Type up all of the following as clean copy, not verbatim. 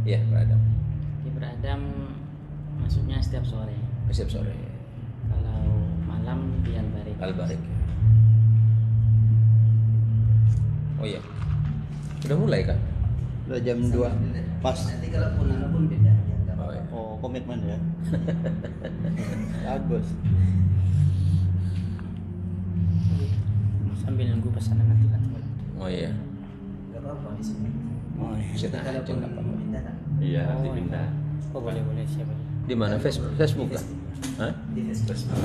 Iya, beradam. Beradam masuknya setiap sore. Setiap sore. Kalau malam di Al-Barik. Al-Barik. Oh iya. Udah mulai kan? Udah jam 2 pas. Nanti kalau pun beda. Oh, iya. Oh, komitmen ya. Bagus. Sambil nunggu pesanan nanti kan. Oh iya. Enggak apa-apa di sini. Oh, iya. Kita Kalau aja nggak apa-apa. pindah kan Iya, Oh, dipindah. Oh boleh siapa? Di mana? Facebook kan? Hah? di Facebook.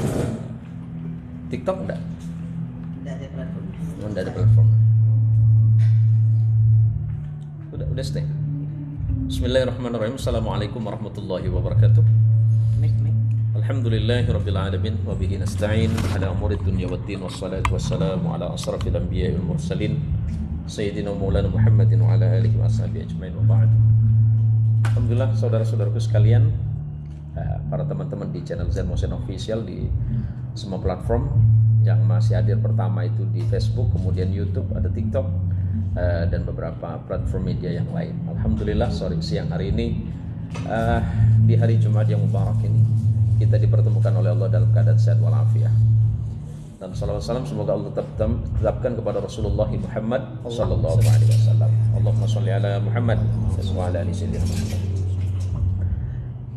TikTok enggak? Tidak ada platform. Oh, enggak ada platform. Udah stay. Bismillahirrahmanirrahim. Assalamualaikum warahmatullahi wabarakatuh. Mik. Alhamdulillahirabbil alamin wa bihi nasta'in ala umuri dunya waddin wassalatu wassalamu ala asrafil anbiya'i wal mursalin sayyidina maulana Muhammadin wa ala alihi wa sahbihi ajmain wa ba'd. Alhamdulillah saudara-saudaraku sekalian, para teman-teman di channel Zain Mohsin Official di semua platform, yang masih hadir pertama itu di Facebook, kemudian YouTube, ada TikTok, dan beberapa platform media yang lain. Alhamdulillah siang hari ini, di hari Jumat yang mubarak ini, kita dipertemukan oleh Allah dalam keadaan sehat walafiat. Dan salawat salam semoga Allah tetapkan kepada Rasulullah Muhammad sallallahu alaihi wasallam. Allahumma sholli ala Muhammad wa ala ali sayyidina Muhammad.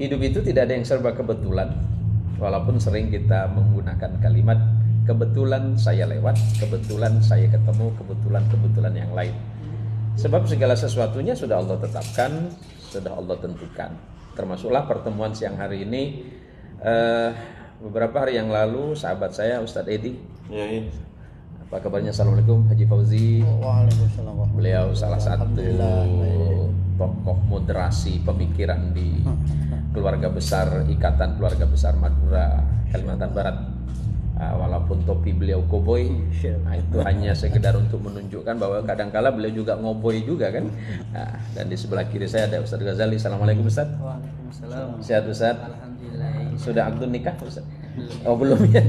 Hidup itu tidak ada yang serba kebetulan. Walaupun sering kita menggunakan kalimat kebetulan saya lewat, kebetulan saya ketemu, kebetulan yang lain. Sebab segala sesuatunya sudah Allah tetapkan, sudah Allah tentukan. Termasuklah pertemuan siang hari ini. Beberapa hari yang lalu sahabat saya Ustadz Edi, Iya. apa kabarnya? Assalamualaikum Haji Fauzi. Waalaikumsalam. Beliau salah satu tokoh moderasi pemikiran di keluarga besar, Ikatan Keluarga Besar Madura Kalimantan Barat. Walaupun topi beliau koboi, nah itu hanya sekedar untuk menunjukkan bahwa kadangkala beliau juga ngoboy juga kan. Dan di sebelah kiri saya ada Ustadz Ghazali. Assalamualaikum Ustadz. Waalaikumsalam. Sehat Ustadz? Alhamdulillah. Sudah akad nikah Ustadz? Oh belum ya?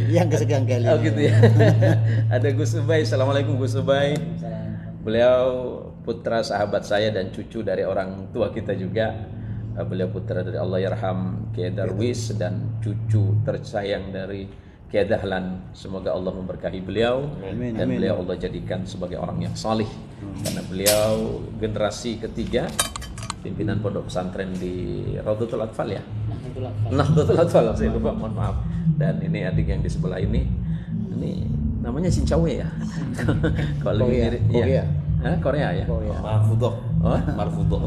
Yang kesekian kali. Oh gitu ya. Ada Gus Ubay. Assalamualaikum Gus Ubay. Beliau putra sahabat saya dan cucu dari orang tua kita juga. Beliau putra dari Allahyarham Kiai Darwis dan cucu tersayang dari Kiai Dahlan. Semoga Allah memberkahi beliau. Amin, Dan amin. beliau Allah jadikan sebagai orang yang salih. Karena beliau generasi ketiga pimpinan pondok pesantren di Raudhatul Atfal ya. Nahdlatul Atfal, saya lupa, mohon maaf. Dan ini adik yang di sebelah ini namanya Sincawe ya. Kalau lebih mirip Korea. Korea ya. Korea. Marfudoh. Oh, Marfudoh.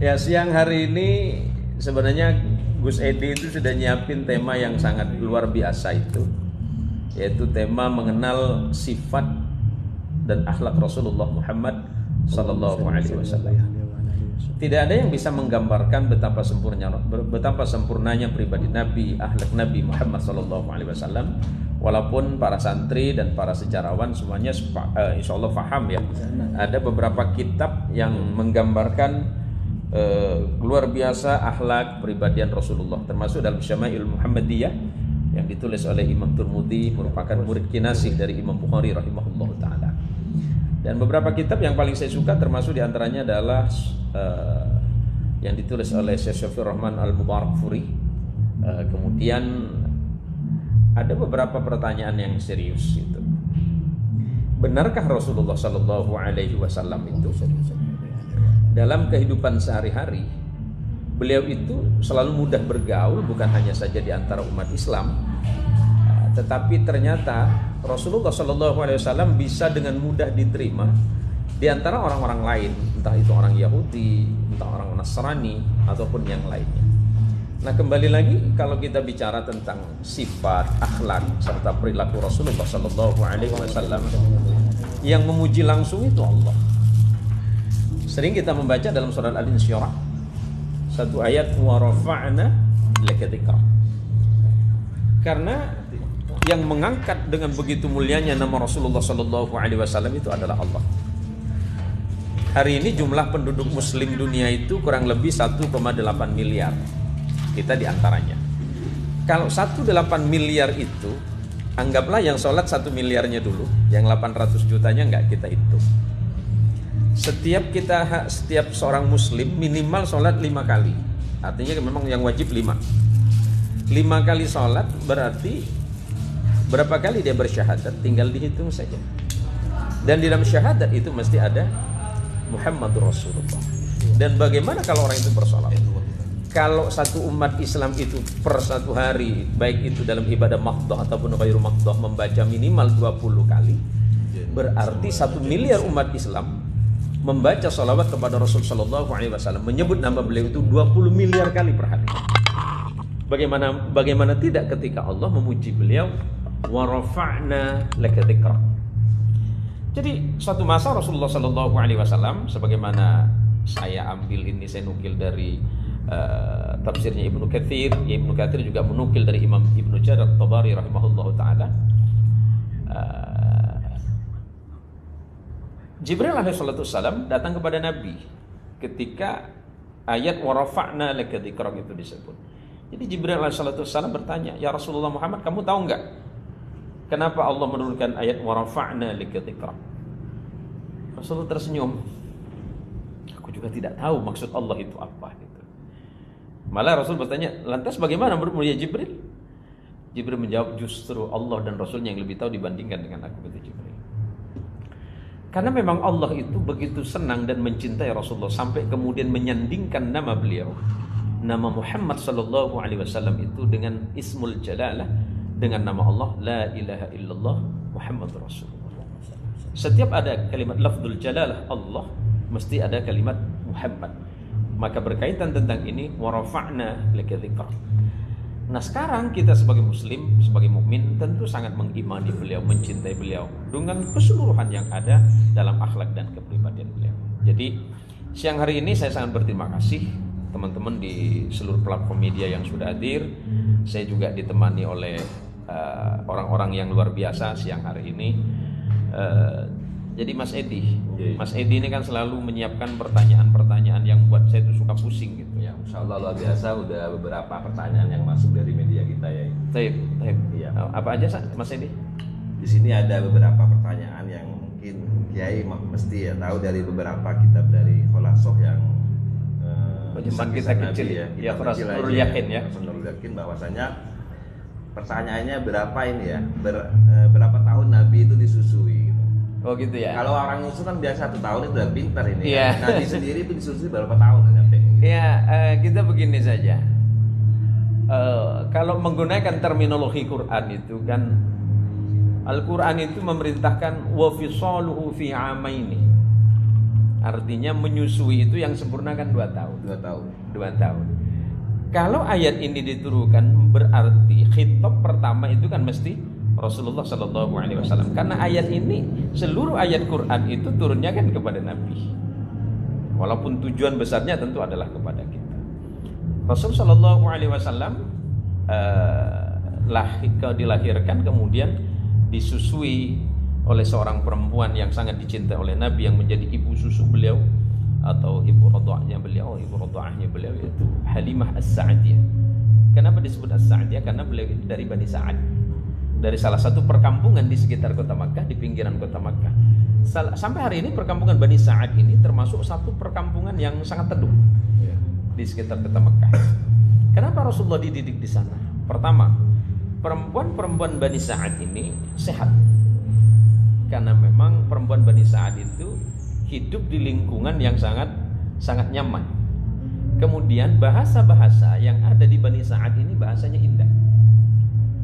Ya, siang hari ini sebenarnya Gus Edi itu sudah nyiapin tema yang sangat luar biasa itu, yaitu tema mengenal sifat dan akhlak Rasulullah Muhammad sallallahu alaihi wasallam. Tidak ada yang bisa menggambarkan betapa sempurnanya pribadi Nabi, akhlak Nabi Muhammad sallallahu alaihi wasallam. Walaupun para santri dan para sejarawan semuanya insya Allah faham ya. Ada beberapa kitab yang menggambarkan luar biasa akhlak pribadian Rasulullah, termasuk dalam Syama'il Muhammadiyah yang ditulis oleh Imam Turmudi, merupakan murid kinasih dari Imam Bukhari rahimahullah ta'ala. Dan beberapa kitab yang paling saya suka termasuk diantaranya adalah yang ditulis oleh Syekh Syafiur Rahman Al-Mubarakfuri. Kemudian ada beberapa pertanyaan yang serius itu. Benarkah Rasulullah Sallallahu Alaihi Wasallam itu dalam kehidupan sehari-hari beliau itu selalu mudah bergaul, bukan hanya saja di antara umat Islam, tetapi ternyata Rasulullah Sallallahu Alaihi Wasallam bisa dengan mudah diterima di antara orang-orang lain, entah itu orang Yahudi, entah orang Nasrani ataupun yang lainnya. Nah, kembali lagi kalau kita bicara tentang sifat, akhlak serta perilaku Rasulullah sallallahu alaihi wasallam, yang memuji langsung itu Allah. Sering kita membaca dalam surat Al-Insyirah satu ayat, wa rafa'na laka dzikra. Karena yang mengangkat dengan begitu mulianya nama Rasulullah sallallahu alaihi wasallam itu adalah Allah. Hari ini jumlah penduduk muslim dunia itu kurang lebih 1,8 miliar. Kita diantaranya. Kalau 1,8 miliar itu, anggaplah yang sholat 1 miliarnya dulu, yang 800 jutanya nggak kita hitung. setiap seorang muslim minimal sholat 5 kali. Artinya memang yang wajib 5 kali sholat, berarti berapa kali dia bersyahadat tinggal dihitung saja. Dan di dalam syahadat itu mesti ada Muhammadur Rasulullah. Dan bagaimana kalau orang itu bersolat? Kalau satu umat Islam itu per satu hari, baik itu dalam ibadah maqdah ataupun ghairu maqdah, membaca minimal 20 kali, berarti 1 miliar umat Islam membaca salawat kepada Rasul sallallahu alaihi wasallam, menyebut nama beliau itu 20 miliar kali per hari. Bagaimana tidak ketika Allah memuji beliau, wa rafa'na laka dzikrak. Jadi suatu masa Rasulullah sallallahu alaihi wasallam, sebagaimana saya ambil ini, saya nukil dari tafsirnya Ibnu Katsir. Ibnu Katsir juga menukil dari Imam Ibnu Jarir At-Tabari rahimahullahu taala. Jibril alaihi salatu wassalam datang kepada Nabi ketika ayat wa rafa'na laka dzikrak itu disebut. Jadi Jibril alaihi salatu wassalam bertanya, "Ya Rasulullah Muhammad, kamu tahu enggak kenapa Allah menurunkan ayat wa rafa'na laka dzikrak?" Rasulullah tersenyum. Aku juga tidak tahu maksud Allah itu apa gitu. Malah Rasul bertanya, "Lantas bagaimana menurutmu ya Jibril?" Jibril menjawab, "Justru Allah dan Rasulnya yang lebih tahu dibandingkan dengan aku," kata Jibril. Karena memang Allah itu begitu senang dan mencintai Rasulullah sampai kemudian menyandingkan nama beliau, nama Muhammad sallallahu alaihi wasallam itu dengan Ismul Jalalah, dengan nama Allah, la ilaha illallah Muhammadur Rasulullah. Setiap ada kalimat lafzul jalalah Allah, mesti ada kalimat Muhammad. Maka berkaitan tentang ini, wa rafa'na laka dzikrak. Nah, sekarang kita sebagai muslim, sebagai mukmin tentu sangat mengimani beliau, mencintai beliau dengan keseluruhan yang ada dalam akhlak dan kepribadian beliau. Jadi, siang hari ini saya sangat berterima kasih teman-teman di seluruh platform media yang sudah hadir. Saya juga ditemani oleh orang-orang yang luar biasa siang hari ini. Jadi Mas Edi ini kan selalu menyiapkan pertanyaan-pertanyaan yang buat saya itu suka pusing gitu. Ya, insya Allah luar biasa, udah beberapa pertanyaan yang masuk dari media kita ya. Taib. Iya. Apa aja Mas Edi? Di sini ada beberapa pertanyaan yang mungkin Kiai mesti ya tahu dari beberapa kitab dari Khulasoh yang zaman kita kecil ya, Nurul Yakin ya. Nurul Yakin bahwasanya pertanyaannya berapa ini ya? Berapa tahun Nabi itu disusui? Oh gitu ya. Kalau orang nyusu kan biasa 1 tahun itu udah pintar ini. Iya. Nabi sendiri itu disusui berapa tahun sampai? Ya, kita begini saja. Kalau menggunakan terminologi Quran itu kan, Al-Quran itu memerintahkan wa fisaluhu fi amaini. Artinya menyusui itu yang sempurna kan 2 tahun. 2 tahun. Kalau ayat ini diturunkan berarti khitab pertama itu kan mesti Rasulullah Sallallahu Alaihi Wasallam. Karena ayat ini, seluruh ayat Quran itu turunnya kan kepada Nabi. Walaupun tujuan besarnya tentu adalah kepada kita. Rasul Sallallahu Alaihi Wasallam dilahirkan kemudian disusui oleh seorang perempuan yang sangat dicintai oleh Nabi, yang menjadi ibu susu beliau atau ibu radha'ahnya beliau yaitu Halimah As-Sa'diyah. Kenapa disebut As-Sa'diyah? Karena beliau itu dari Bani Sa'ad, dari salah satu perkampungan di sekitar kota Makkah, di pinggiran kota Makkah. Sampai hari ini perkampungan Bani Sa'ad ini termasuk satu perkampungan yang sangat teduh di sekitar kota Makkah. Kenapa Rasulullah dididik di sana? Pertama, perempuan-perempuan Bani Sa'ad ini sehat. Karena memang perempuan Bani Sa'ad itu hidup di lingkungan yang sangat nyaman. Kemudian bahasa-bahasa yang ada di Bani Sa'ad ini bahasanya indah.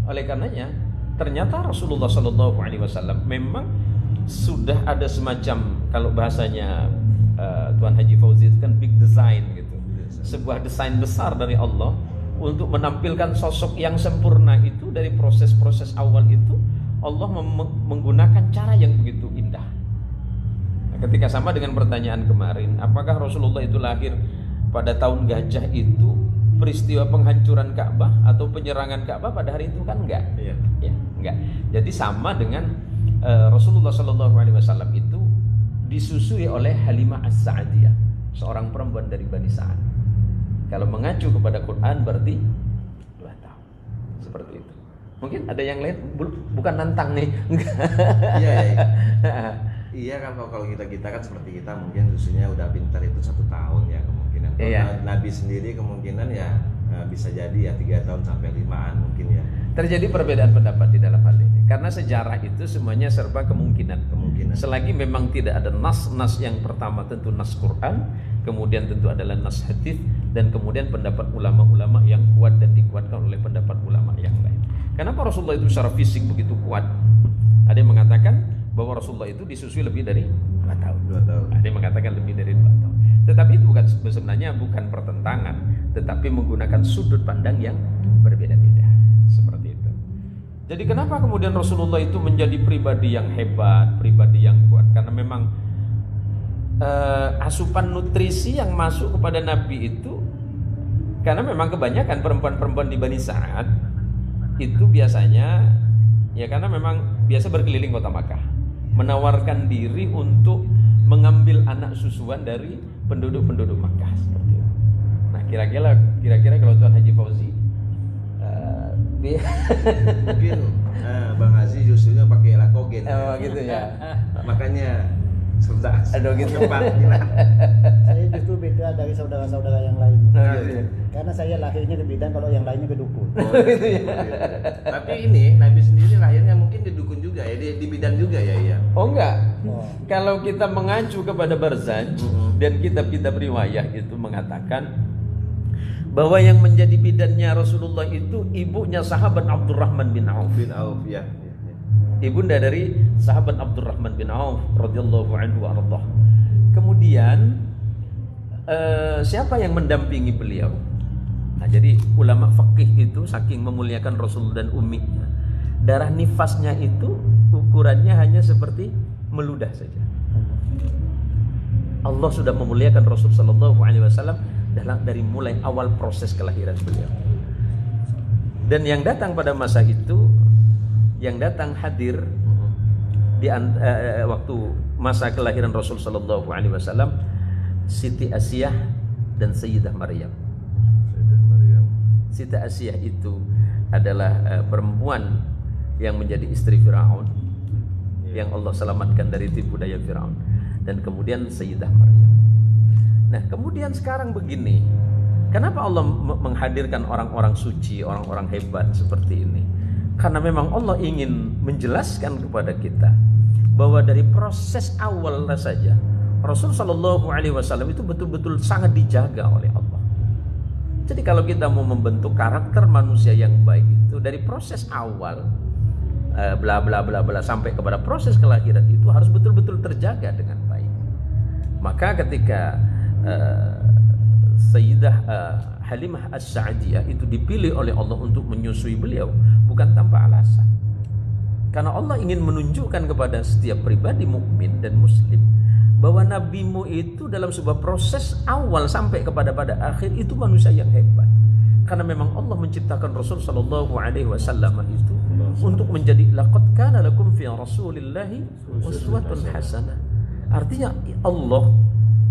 Oleh karenanya ternyata Rasulullah Sallallahu Alaihi Wasallam memang sudah ada semacam, kalau bahasanya Tuan Haji Fauzi itu kan big design gitu, sebuah desain besar dari Allah untuk menampilkan sosok yang sempurna itu. Dari proses-proses awal itu Allah menggunakan cara yang begitu indah. Nah, ketika sama dengan pertanyaan kemarin, apakah Rasulullah itu lahir pada tahun gajah itu peristiwa penghancuran Ka'bah atau penyerangan Ka'bah pada hari itu? Kan enggak. Ya, enggak. Jadi sama dengan Rasulullah Shallallahu Alaihi Wasallam itu disusui oleh Halimah As-Sa'diyah, seorang perempuan dari Bani Sa'ad. Kalau mengacu kepada Quran berarti 2 tahun. Seperti itu. Mungkin ada yang lain, bukan nantang nih. Iya. Iya kan, kalau kita kan seperti kita mungkin susunya udah pintar itu 1 tahun ya kemungkinan. Kalau Iya. Nabi sendiri kemungkinan ya bisa jadi ya 3 tahun sampai 5-an mungkin ya. Terjadi perbedaan pendapat di dalam hal ini karena sejarah itu semuanya serba kemungkinan. Selagi memang tidak ada nas yang pertama tentu nas Quran, kemudian tentu adalah nas hadis, dan kemudian pendapat ulama-ulama yang kuat dan dikuatkan oleh pendapat ulama yang lain. Kenapa Rasulullah itu secara fisik begitu kuat? Ada yang mengatakan bahwa Rasulullah itu disusui lebih dari 2 tahun. 2 tahun. Ada yang mengatakan lebih dari 2 tahun. Tetapi itu sebenarnya bukan pertentangan, tetapi menggunakan sudut pandang yang berbeda-beda. Seperti itu. Jadi kenapa kemudian Rasulullah itu menjadi pribadi yang hebat, pribadi yang kuat? Karena memang asupan nutrisi yang masuk kepada Nabi itu, karena memang kebanyakan perempuan-perempuan di Bani Sa'ad itu biasanya ya karena memang biasa berkeliling kota Makkah, menawarkan diri untuk mengambil anak susuan dari penduduk-penduduk Makkah seperti itu. Nah, kira-kira kalau Tuan Haji Fauzi Mungkin Bang Aziz susunya pakai lakogen. gitu ya. Makanya cerdas. Aduh, gitu. Cepat gila. Saya justru beda dari saudara-saudara yang lain. Gitu ya. Karena saya lahirnya ke bidan, kalau yang lainnya ke dukun. Tapi ini Nabi sendiri lahirnya mungkin di dukun juga ya, di bidan juga ya, iya. Oh enggak. Oh. Kalau kita mengacu kepada Barzanj dan kitab-kitab riwayah itu mengatakan bahwa yang menjadi bidannya Rasulullah itu ibunya sahabat Abdurrahman bin Auf. Bin Auf ya. Ibunda dari sahabat Abdurrahman bin Auf radhiyallahu anhu wa ardhah. Kemudian siapa yang mendampingi beliau? Nah, jadi ulama fikih itu saking memuliakan Rasul dan umminya, darah nifasnya itu ukurannya hanya seperti meludah saja. Allah sudah memuliakan Rasul sallallahu alaihi wasallam dari mulai awal proses kelahiran beliau. Dan yang datang pada masa itu, yang datang hadir di waktu masa kelahiran Rasul sallallahu alaihi wasallam, Siti Asiyah dan Sayyidah Maryam. Siti Asiyah itu adalah perempuan yang menjadi istri Firaun, yang Allah selamatkan dari tipu daya Firaun, dan kemudian Sayyidah Maryam. Nah, kemudian sekarang begini, kenapa Allah menghadirkan orang-orang suci, orang-orang hebat seperti ini? Karena memang Allah ingin menjelaskan kepada kita bahwa dari proses awal saja Rasul Shallallahu Alaihi Wasallam itu betul-betul sangat dijaga oleh Allah. Jadi kalau kita mau membentuk karakter manusia yang baik itu dari proses awal, bla bla bla bla sampai kepada proses kelahiran itu harus betul-betul terjaga dengan baik. Maka ketika Sayyidah Halimah As-Sa'diyah itu dipilih oleh Allah untuk menyusui beliau bukan tanpa alasan. Karena Allah ingin menunjukkan kepada setiap pribadi mukmin dan muslim bahwa nabimu itu dalam sebuah proses awal sampai kepada pada akhir itu manusia yang hebat. Karena memang Allah menciptakan Rasul sallallahu alaihi wasallam itu untuk menjadi laqad kana lakum fi rasulillahi uswatun hasanah. Artinya Allah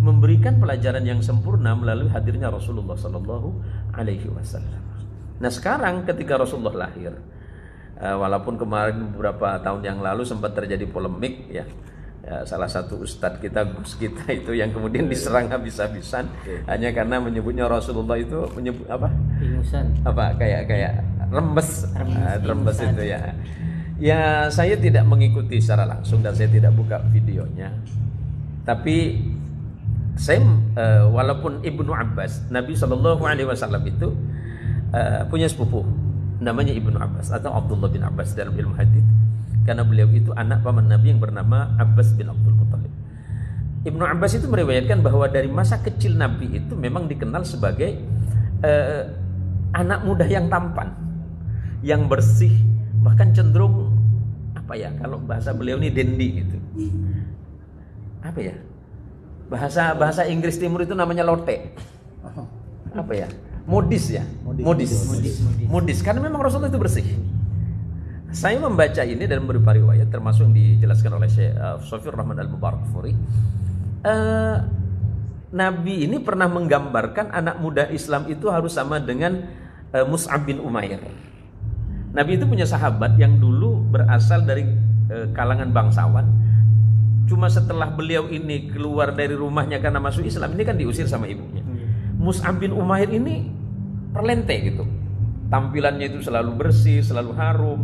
memberikan pelajaran yang sempurna melalui hadirnya Rasulullah sallallahu alaihi wasallam. Nah, sekarang ketika Rasulullah lahir, walaupun kemarin beberapa tahun yang lalu sempat terjadi polemik ya, salah satu ustadz kita, Gus kita itu yang kemudian diserang habis-habisan hanya karena menyebutnya Rasulullah itu menyebut apa? Ingusan. Apa kayak rembes itu ya. Ya, saya tidak mengikuti secara langsung dan saya tidak buka videonya. Tapi saya walaupun Ibnu Abbas, Nabi Shallallahu Alaihi Wasallam itu punya sepupu namanya Ibnu Abbas atau Abdullah bin Abbas dalam ilmu hadis, karena beliau itu anak paman Nabi yang bernama Abbas bin Abdul Muttalib. Ibnu Abbas itu meriwayatkan bahwa dari masa kecil Nabi itu memang dikenal sebagai anak muda yang tampan, yang bersih, bahkan cenderung apa ya, kalau bahasa beliau ini dandy gitu. Apa ya? Bahasa Inggris Timur itu namanya lote. Apa ya? Modis ya? Modis. Karena memang Rasulullah itu bersih. Saya membaca ini dalam beberapa riwayat, termasuk yang dijelaskan oleh Syekh Shafir Rahman Al-Mubarakfuri. Nabi ini pernah menggambarkan anak muda Islam itu harus sama dengan Mus'ab bin Umair. Nabi itu punya sahabat yang dulu berasal dari kalangan bangsawan, cuma setelah beliau ini keluar dari rumahnya karena masuk Islam, ini kan diusir sama ibunya. Mus'ab bin Umair ini perlente gitu. Tampilannya itu selalu bersih, selalu harum,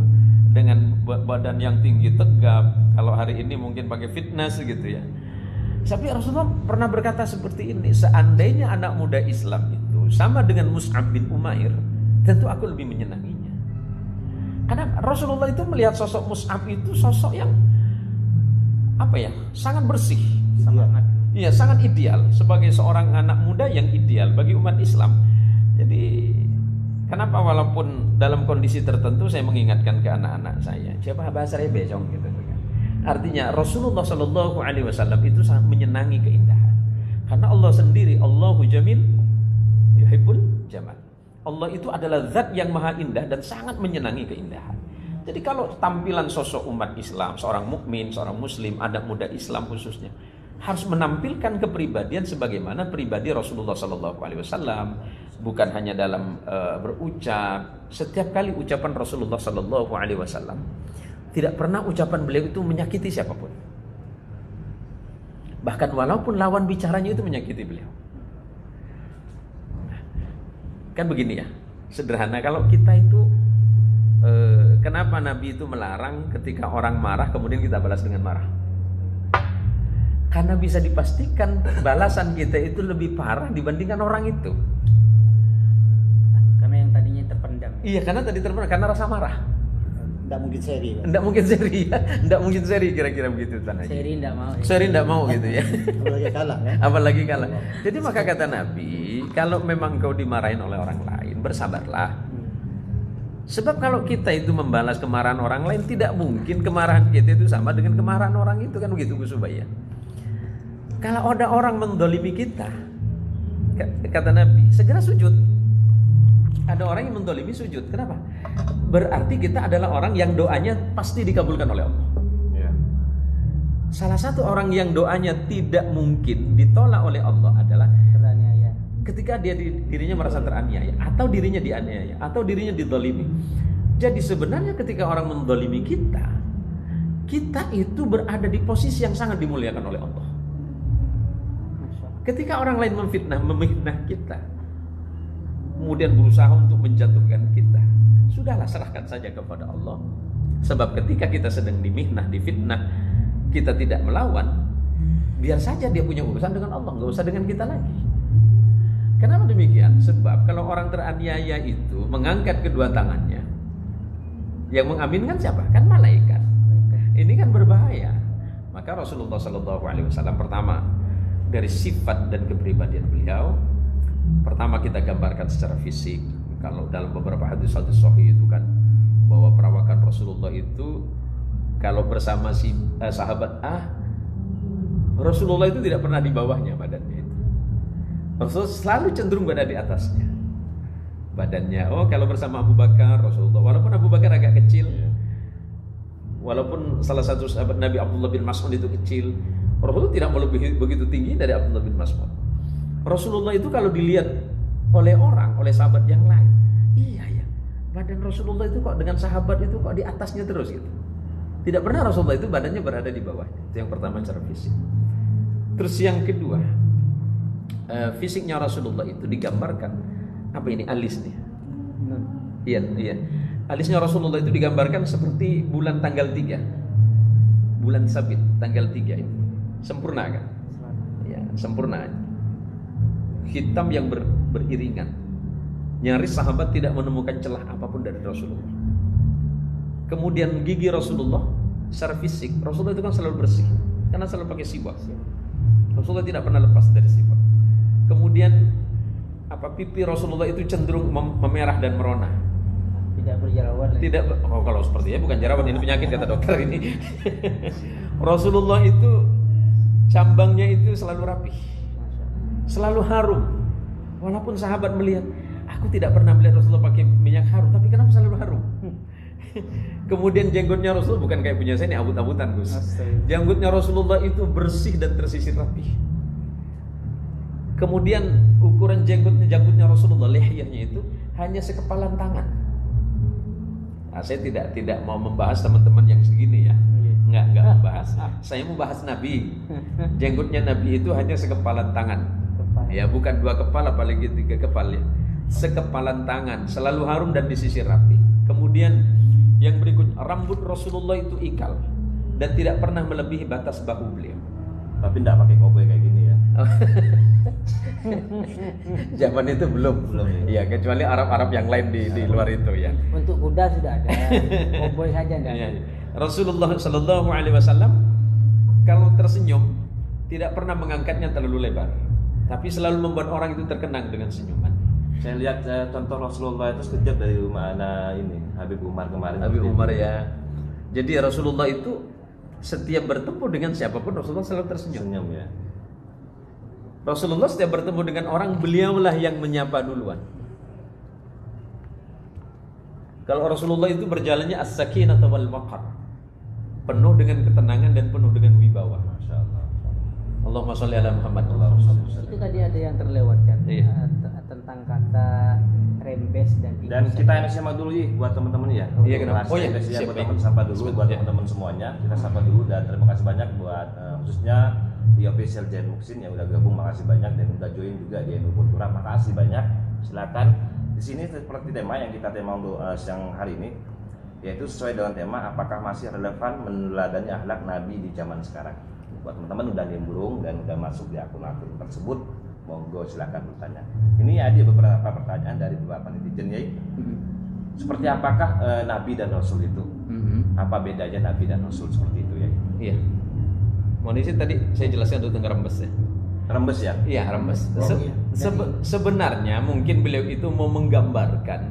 dengan badan yang tinggi tegap. Kalau hari ini mungkin pakai fitness gitu ya. Tapi Rasulullah pernah berkata seperti ini, seandainya anak muda Islam itu sama dengan Mus'ab bin Umair, tentu aku lebih menyenanginya. Karena Rasulullah itu melihat sosok Mus'ab itu sosok yang sangat bersih, Semangat. iya, sangat ideal sebagai seorang anak muda yang ideal bagi umat Islam. Jadi kenapa walaupun dalam kondisi tertentu saya mengingatkan ke anak-anak saya, siapa bahasa rebe gitu kan. Artinya Rasulullah Shallallahu Alaihi Wasallam itu sangat menyenangi keindahan. Karena Allah sendiri, Allahu Jamil yuhibbul jamal. Allah itu adalah zat yang maha indah dan sangat menyenangi keindahan. Jadi kalau tampilan sosok umat Islam, seorang mukmin, seorang muslim, anak muda Islam khususnya, harus menampilkan kepribadian sebagaimana pribadi Rasulullah Shallallahu Alaihi Wasallam. Bukan hanya dalam berucap. Setiap kali ucapan Rasulullah Shallallahu Alaihi Wasallam, tidak pernah ucapan beliau itu menyakiti siapapun. Bahkan walaupun lawan bicaranya itu menyakiti beliau. Kan begini ya, sederhana. Kalau kita itu kenapa Nabi itu melarang ketika orang marah kemudian kita balas dengan marah? Karena bisa dipastikan balasan kita itu lebih parah dibandingkan orang itu. Karena yang tadinya terpendam. Iya, karena tadi terpendam karena rasa marah. Tidak mungkin seri. Enggak mungkin seri ya. Enggak mungkin seri kira-kira begitu tanahnya. Seri enggak mau. Seri enggak mau gitu ya. Apalagi kalah kan. Apalagi kalah. Jadi maka kata Nabi, kalau memang kau dimarahin oleh orang lain, bersabarlah. Sebab kalau kita itu membalas kemarahan orang lain, tidak mungkin kemarahan kita itu sama dengan kemarahan orang itu, kan begitu Gus Ubay ya. Kalau ada orang mendolimi kita, kata Nabi, segera sujud. Ada orang yang mendolimi sujud. Kenapa? Berarti kita adalah orang yang doanya pasti dikabulkan oleh Allah. Ya. Salah satu orang yang doanya tidak mungkin ditolak oleh Allah adalah Teraniaya. ketika dirinya merasa teraniaya, atau dirinya dianiaya, atau dirinya didolimi. Jadi sebenarnya ketika orang mendolimi kita, kita itu berada di posisi yang sangat dimuliakan oleh Allah. Ketika orang lain memfitnah kita, kemudian berusaha untuk menjatuhkan kita, sudahlah, serahkan saja kepada Allah. Sebab ketika kita sedang dimihnah, difitnah, kita tidak melawan, biar saja dia punya urusan dengan Allah, nggak usah dengan kita lagi. Kenapa demikian? Sebab kalau orang teraniaya itu mengangkat kedua tangannya, yang mengaminkan siapa? Kan malaikat. Ini kan berbahaya. Maka Rasulullah SAW pertama dari sifat dan kepribadian beliau, pertama kita gambarkan secara fisik. Kalau dalam beberapa hadis sahih itu kan bahwa perawakan Rasulullah itu kalau bersama si sahabat Rasulullah itu tidak pernah di bawahnya badannya itu. Rasulullah selalu cenderung berada di atasnya badannya. Kalau bersama Abu Bakar, Rasulullah walaupun Abu Bakar agak kecil, walaupun salah satu sahabat Nabi Abdullah bin Mas'ud itu kecil, Rasulullah tidak melebihi begitu tinggi dari Abdullah bin Mas'ud. Rasulullah itu kalau dilihat oleh orang, oleh sahabat yang lain, iya ya, badan Rasulullah itu kok dengan sahabat itu kok di atasnya terus gitu. Tidak pernah Rasulullah itu badannya berada di bawahnya. Itu yang pertama secara fisik. Terus yang kedua, fisiknya Rasulullah itu digambarkan, apa ini, alis nih? Iya. Alisnya Rasulullah itu digambarkan seperti bulan tanggal 3, bulan Sabit tanggal 3 itu. Sempurna kan? Ya, sempurna. Hitam yang beriringan. Nyaris sahabat tidak menemukan celah apapun dari Rasulullah. Kemudian gigi Rasulullah secara fisik, Rasulullah itu kan selalu bersih karena selalu pakai siwak. Rasulullah tidak pernah lepas dari siwak. Kemudian pipi Rasulullah itu cenderung memerah dan merona. Tidak berjerawat lagi. Tidak, kalau sepertinya bukan jerawat, ini penyakit kata dokter ini. Rasulullah itu cambangnya itu selalu rapi, selalu harum. Walaupun sahabat melihat, aku tidak pernah melihat Rasulullah pakai minyak harum, tapi kenapa selalu harum? Kemudian jenggotnya Rasulullah bukan kayak punya saya ini abut-abutan, Gus. Jenggotnya Rasulullah itu bersih dan tersisir rapi. Kemudian ukuran janggutnya Rasulullah, lihyahnya itu hanya sekepalan tangan. Nah, saya tidak mau membahas teman-teman yang segini ya. Enggak membahas. Saya mau bahas Nabi. Jenggotnya Nabi itu hanya sekepalan tangan. Kepala. Ya, bukan 2 kepala, apalagi 3 kepala. Sekepalan tangan, selalu harum dan disisir rapi. Kemudian yang berikutnya, rambut Rasulullah itu ikal dan tidak pernah melebihi batas bahu beliau. Tapi enggak pakai koboi kayak gini ya. Zaman itu belum ya, kecuali Arab-Arab yang lain di luar itu ya. Untuk kuda sudah ada, koboi saja enggak Ya. ada. Rasulullah Shallallahu Alaihi Wasallam kalau tersenyum tidak pernah mengangkatnya terlalu lebar, tapi selalu membuat orang itu terkenang dengan senyuman. Saya lihat contoh Rasulullah itu sekejap dari mana ini Habib Umar kemarin. Habib Umar ya. Jadi Rasulullah itu setiap bertemu dengan siapapun Rasulullah selalu tersenyum. Senyum ya. Rasulullah setiap bertemu dengan orang, beliaulah yang menyapa duluan. Kalau Rasulullah itu berjalannya as-sakinah wal waqar, penuh dengan ketenangan dan penuh dengan wibawa. Masya Allah. Allahumma sholli ala Muhammad. Itu tadi ada yang terlewatkan. Iya. Tentang kata rembes dan Dan kita yang SMA dulu buat teman-teman ya. Iya, kenapa? Oh iya, Indonesia siap, buat baik. teman sapa dulu buat Ya. teman-teman semuanya. Kita sapa dulu dan terima kasih banyak buat khususnya di official Jain Muksin yang udah gabung, makasih banyak, dan udah join juga di NU Kultura, makasih banyak. Silakan. Di sini seperti tema yang kita tema untuk siang hari ini, yaitu sesuai dengan tema apakah masih relevan meneladani akhlak Nabi di zaman sekarang. Buat teman-teman udah nimbrung dan udah masuk di akun-akun tersebut, monggo silakan bertanya. Ini ada beberapa pertanyaan dari beberapa netizen ya. Seperti apakah Nabi dan Rasul itu? Apa bedanya Nabi dan Rasul seperti itu ya? Iya. Mohon izin tadi saya jelaskan dulu tentang rembes ya. Rembes ya? Iya, rembes. Sebenarnya mungkin beliau itu mau menggambarkan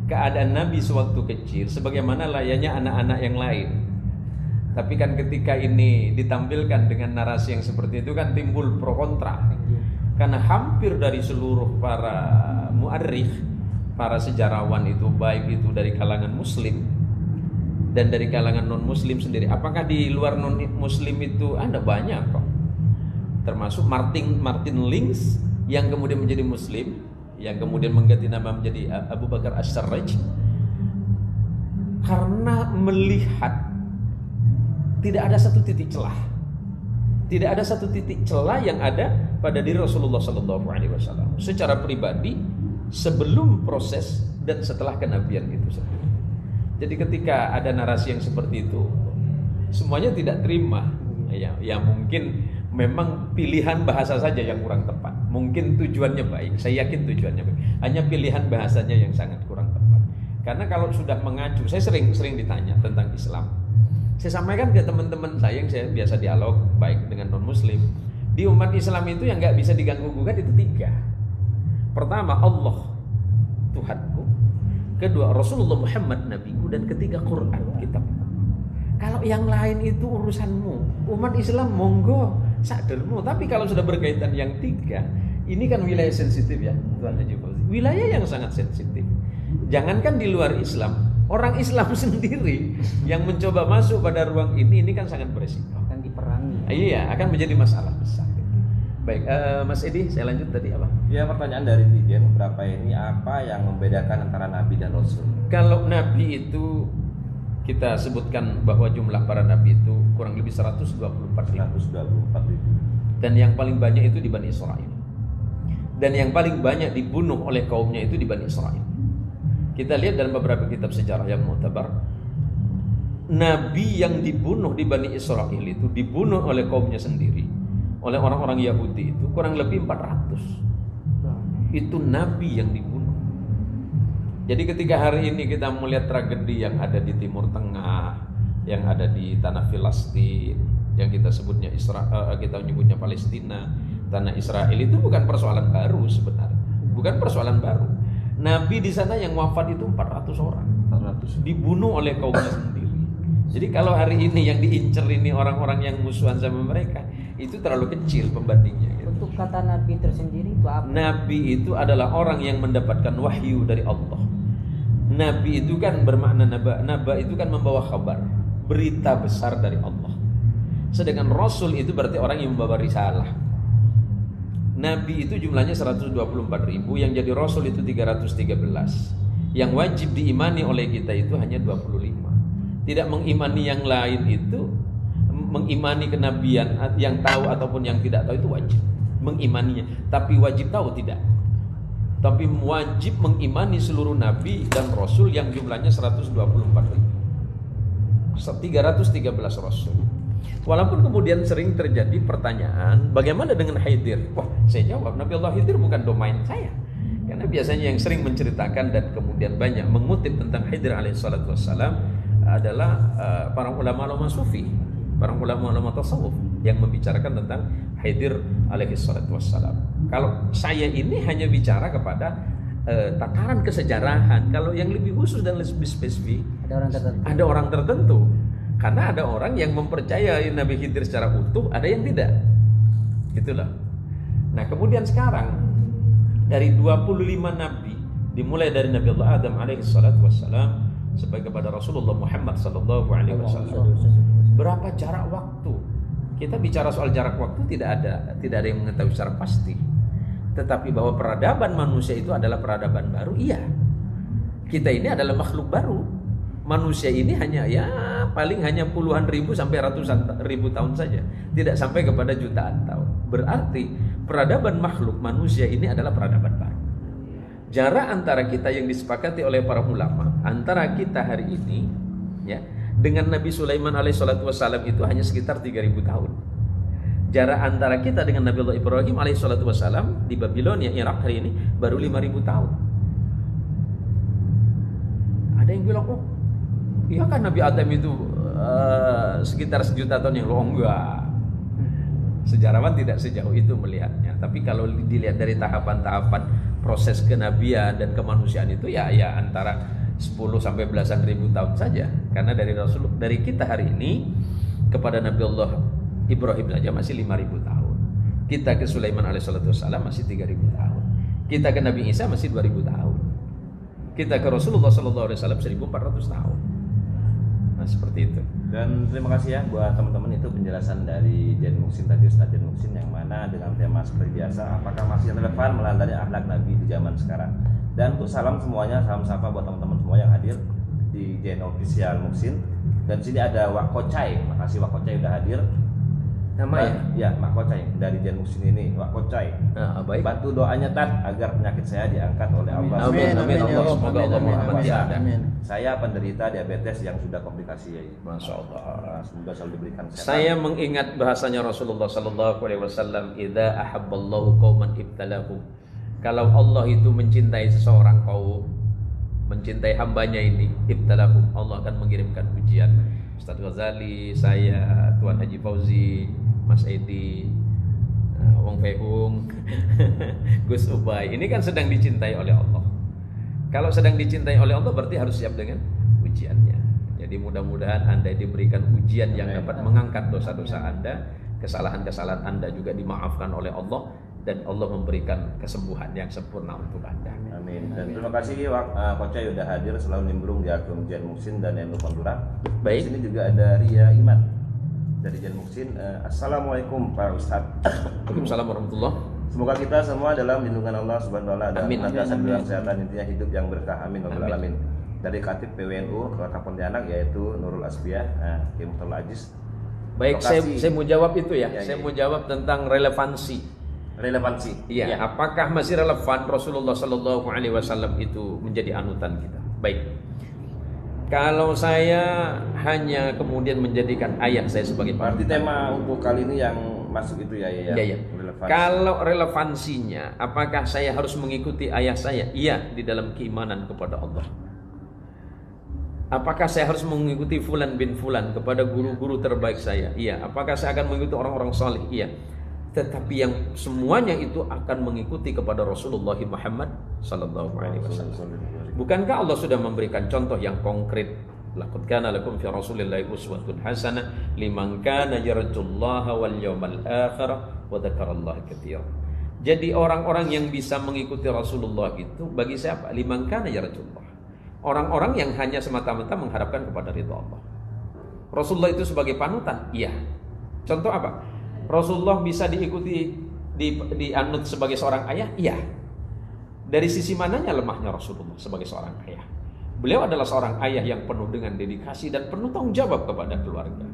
keadaan Nabi sewaktu kecil sebagaimana layaknya anak-anak yang lain. Tapi kan ketika ini ditampilkan dengan narasi yang seperti itu kan timbul pro kontra. Karena hampir dari seluruh para mu'arrikh, para sejarawan itu, baik itu dari kalangan muslim dan dari kalangan non muslim sendiri. Apakah di luar non muslim itu ada banyak kok. Termasuk Martin Links yang kemudian menjadi muslim, yang kemudian mengganti nama menjadi Abu Bakar As-Sarraj, karena melihat tidak ada satu titik celah. Tidak ada satu titik celah yang ada pada diri Rasulullah SAW secara pribadi sebelum proses dan setelah kenabian itu sendiri. Jadi ketika ada narasi yang seperti itu, semuanya tidak terima. Ya mungkin memang pilihan bahasa saja yang kurang tepat. Mungkin tujuannya baik, saya yakin tujuannya baik. Hanya pilihan bahasanya yang sangat kurang tepat. Karena kalau sudah mengacu, saya sering ditanya tentang Islam. Saya sampaikan ke teman-teman saya yang saya biasa dialog baik dengan non muslim. Di umat Islam itu yang nggak bisa diganggu gugat itu 3. Pertama, Allah Tuhanku. Kedua, Rasulullah Muhammad nabiku, dan ketiga, Quran kitab. Kalau yang lain itu urusanmu. Umat Islam monggo sadarmu. Tapi kalau sudah berkaitan yang 3, ini kan wilayah sensitif ya, Tuan Haji Fauzi. Wilayah yang sangat sensitif. Jangankan di luar Islam, orang Islam sendiri yang mencoba masuk pada ruang ini kan sangat beresiko. akan diperangi. Iya, akan menjadi masalah besar. Baik, Mas Edi, saya lanjut tadi apa? Ya, pertanyaan dari netizen berapa ini, apa yang membedakan antara Nabi dan Rasul? Kalau Nabi itu kita sebutkan bahwa jumlah para Nabi itu kurang lebih 124.000. 124.000. Dan yang paling banyak itu di Bani Israel. Dan yang paling banyak dibunuh oleh kaumnya itu di Bani Israel. Kita lihat dalam beberapa kitab sejarah yang mu'tabar, Nabi yang dibunuh di Bani Israel itu dibunuh oleh kaumnya sendiri, oleh orang-orang Yahudi itu kurang lebih 400. Itu Nabi yang dibunuh. Jadi ketika hari ini kita melihat tragedi yang ada di Timur Tengah, yang ada di tanah Filistin, yang kita sebutnya kita menyebutnya Palestina, tanah Israel, itu bukan persoalan baru sebenarnya. Bukan persoalan baru. Nabi di sana yang wafat itu 400 orang. 400 dibunuh oleh kaumnya sendiri. Jadi kalau hari ini yang diincer ini orang-orang yang musuhan sama mereka, itu terlalu kecil pembandingnya gitu. Untuk kata Nabi tersendiri itu apa? Nabi itu adalah orang yang mendapatkan wahyu dari Allah. Nabi itu kan bermakna naba itu kan membawa kabar, berita besar dari Allah. Sedangkan Rasul itu berarti orang yang membawa risalah. Nabi itu jumlahnya 124.000, yang jadi Rasul itu 313. Yang wajib diimani oleh kita itu hanya 25. Tidak mengimani yang lain itu mengimani kenabian, yang tahu ataupun yang tidak tahu itu wajib mengimaninya, tapi wajib tahu tidak. Tapi wajib mengimani seluruh nabi dan rasul yang jumlahnya 124.313 rasul. Walaupun kemudian sering terjadi pertanyaan, bagaimana dengan Khidir? Wah, saya jawab, Nabi Allah Khidir bukan domain saya. Karena biasanya yang sering menceritakan dan kemudian banyak mengutip tentang Khidir alaihissalatu wassalam adalah para ulama-ulama sufi, para ulama-ulama tasawuf yang membicarakan tentang Khidir alaihissalatu wassalam. Kalau saya ini hanya bicara kepada tataran kesejarahan. Kalau yang lebih khusus dan lebih spesifik, ada orang tertentu. Karena ada orang yang mempercayai Nabi Khidir secara utuh, ada yang tidak. Itulah. Nah, kemudian sekarang dari 25 nabi, dimulai dari Nabi Allah Adam alaihi salatu wassalam sampai kepada Rasulullah Muhammad sallallahu alaihi wasallam. Berapa jarak waktu? Kita bicara soal jarak waktu tidak ada yang mengetahui secara pasti. Tetapi bahwa peradaban manusia itu adalah peradaban baru, iya. Kita ini adalah makhluk baru. Manusia ini paling hanya puluhan ribu sampai ratusan ribu tahun saja, tidak sampai kepada jutaan tahun. Berarti peradaban makhluk manusia ini adalah peradaban baru. Jarak antara kita yang disepakati oleh para ulama, antara kita hari ini ya dengan Nabi Sulaiman alaihissalatu wassalam itu hanya sekitar 3.000 tahun. Jarak antara kita dengan Nabi Allah Ibrahim alaihissalatu wassalam di Babilonia, Irak hari ini baru 5.000 tahun. Ada yang bilang, oh iya kan Nabi Adam itu sekitar 1 juta tahun yang lalu. Enggak. Sejarawan tidak sejauh itu melihatnya. Tapi kalau dilihat dari tahapan-tahapan proses kenabian dan kemanusiaan itu ya antara 10 sampai belasan ribu tahun saja. Karena dari kita hari ini kepada Nabi Allah Ibrahim saja masih 5.000 tahun. Kita ke Sulaiman alaihissalam masih 3.000 tahun. Kita ke Nabi Isa masih 2.000 tahun. Kita ke Rasulullah SAW 1.400 tahun. Nah, seperti itu. Dan terima kasih ya buat teman-teman, itu penjelasan dari Jen Muksin tadi, Ustaz Jen Muksin, yang mana dengan tema seperti biasa, apakah masih relevan melandari akhlak Nabi di zaman sekarang. Dan untuk salam semuanya, salam sapa buat teman-teman semua yang hadir di Jen Official Muksin. Dan di sini ada Wak Kocai, makasih Wak Kocai udah hadir. Nama ya? Ya, Mak Kocai dari Jen Muksin ini, Wak Kocai. Nah, baik. Bantu doanya Tat agar penyakit saya diangkat oleh Allah. Amin. Allah, semoga Allah merahmati Anda. Saya penderita diabetes yang sudah komplikasi ya. Masya Allah. Semoga selalu diberikan kesehatan. Saya mengingat bahasanya Rasulullah sallallahu alaihi wasallam, "Idza ahabballahu qauman ibtalahum." Kalau Allah itu mencintai seseorang kaum, mencintai hambanya ini, ibtalahum, Allah akan mengirimkan ujian. Ustaz Ghazali, saya, Tuan Haji Fauzi, Mas Edi, Wong Fehung, Gus Ubay, ini kan sedang dicintai oleh Allah. Kalau sedang dicintai oleh Allah berarti harus siap dengan ujiannya. Jadi mudah-mudahan Anda diberikan ujian yang dapat mengangkat dosa-dosa Anda, kesalahan-kesalahan Anda juga dimaafkan oleh Allah, dan Allah memberikan kesembuhan yang sempurna untuk Anda. Amin. Dan terima kasih Kocai udah hadir selalu nimbrung di akun Jen Muksin dan Enu Kondura. Baik. Di sini juga ada Ria Iman dari Jen Muksin. Assalamualaikum Pak Ustadz. Waalaikumsalam warahmatullahi. Semoga kita semua dalam lindungan Allah Subhanahu wa taala dan Amin. senantiasa dalam kesehatan, intinya hidup yang berkah. Amin. Amin. Dari Katib PWNU Kota Pontianak yaitu Nurul Asbiyah, Kim Mutul Aziz. Baik, saya mau jawab itu ya. Saya mau jawab tentang relevansi. Iya, apakah masih relevan Rasulullah Sallallahu Alaihi Wasallam itu menjadi anutan kita? Baik. Kalau saya hanya kemudian menjadikan ayah saya sebagai berarti tema untuk kali ini yang masuk itu ya. Relevansi. Kalau relevansinya, apakah saya harus mengikuti ayah saya? Iya, di dalam keimanan kepada Allah. Apakah saya harus mengikuti Fulan bin Fulan kepada guru-guru terbaik saya? Iya. Apakah saya akan mengikuti orang-orang saleh? Iya. Tetapi yang semuanya itu akan mengikuti kepada Rasulullah Muhammad sallallahu alaihi wasallam. Bukankah Allah sudah memberikan contoh yang konkret? Laqad kana lakum fi Rasulillahi uswatun hasanah liman kana yarjullaha wal yawmal akhir wa dzakarallaha katsiran. Jadi orang-orang yang bisa mengikuti Rasulullah itu bagi siapa? Liman kana yarjullah. Orang-orang yang hanya semata-mata mengharapkan kepada ridha Allah. Rasulullah itu sebagai panutan? Iya. Contoh apa? Rasulullah bisa diikuti, dianut sebagai seorang ayah? Iya. Dari sisi mananya lemahnya Rasulullah sebagai seorang ayah? Beliau adalah seorang ayah yang penuh dengan dedikasi dan penuh tanggung jawab kepada keluarga.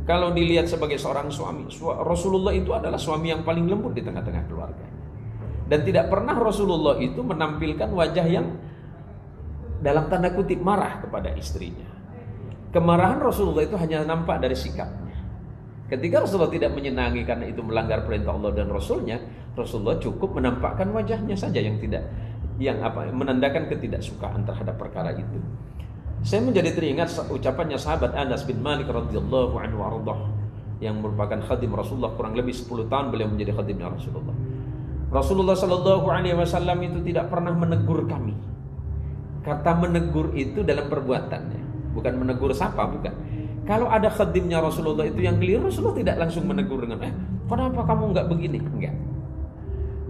kalau dilihat sebagai seorang suami, Rasulullah itu adalah suami yang paling lembut di tengah-tengah keluarganya. Dan tidak pernah Rasulullah itu menampilkan wajah yang dalam tanda kutip marah kepada istrinya. Kemarahan Rasulullah itu hanya nampak dari sikapnya. Ketika Rasulullah tidak menyenangi karena itu melanggar perintah Allah dan Rasulnya, Rasulullah cukup menampakkan wajahnya saja yang menandakan ketidaksukaan terhadap perkara itu. Saya menjadi teringat ucapannya sahabat Anas bin Malik radhiyallahu anhu ardah, yang merupakan khadim Rasulullah, kurang lebih 10 tahun beliau menjadi khadimnya Rasulullah. Rasulullah sallallahu alaihi wasallam itu tidak pernah menegur kami. Kata menegur itu dalam perbuatannya, bukan menegur sapa, bukan. Kalau ada khadimnya Rasulullah itu yang keliru, Rasulullah tidak langsung menegur dengan kenapa kamu enggak begini? Enggak.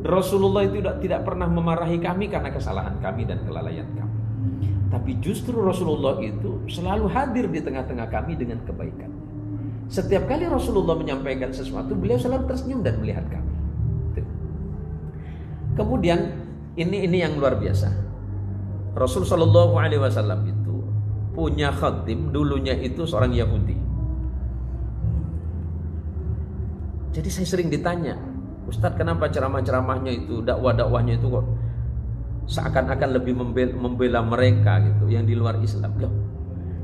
Rasulullah itu tidak pernah memarahi kami karena kesalahan kami dan kelalaian kami. Tapi justru Rasulullah itu selalu hadir di tengah-tengah kami dengan kebaikan. Setiap kali Rasulullah menyampaikan sesuatu, beliau selalu tersenyum dan melihat kami. Kemudian ini yang luar biasa. Rasul sallallahu alaihi wasallam itu punya khadim, dulunya itu seorang Yahudi. Jadi saya sering ditanya, Ustadz, kenapa ceramah-ceramahnya itu, dakwah-dakwahnya itu kok seakan-akan lebih membela mereka gitu, yang di luar Islam. Loh,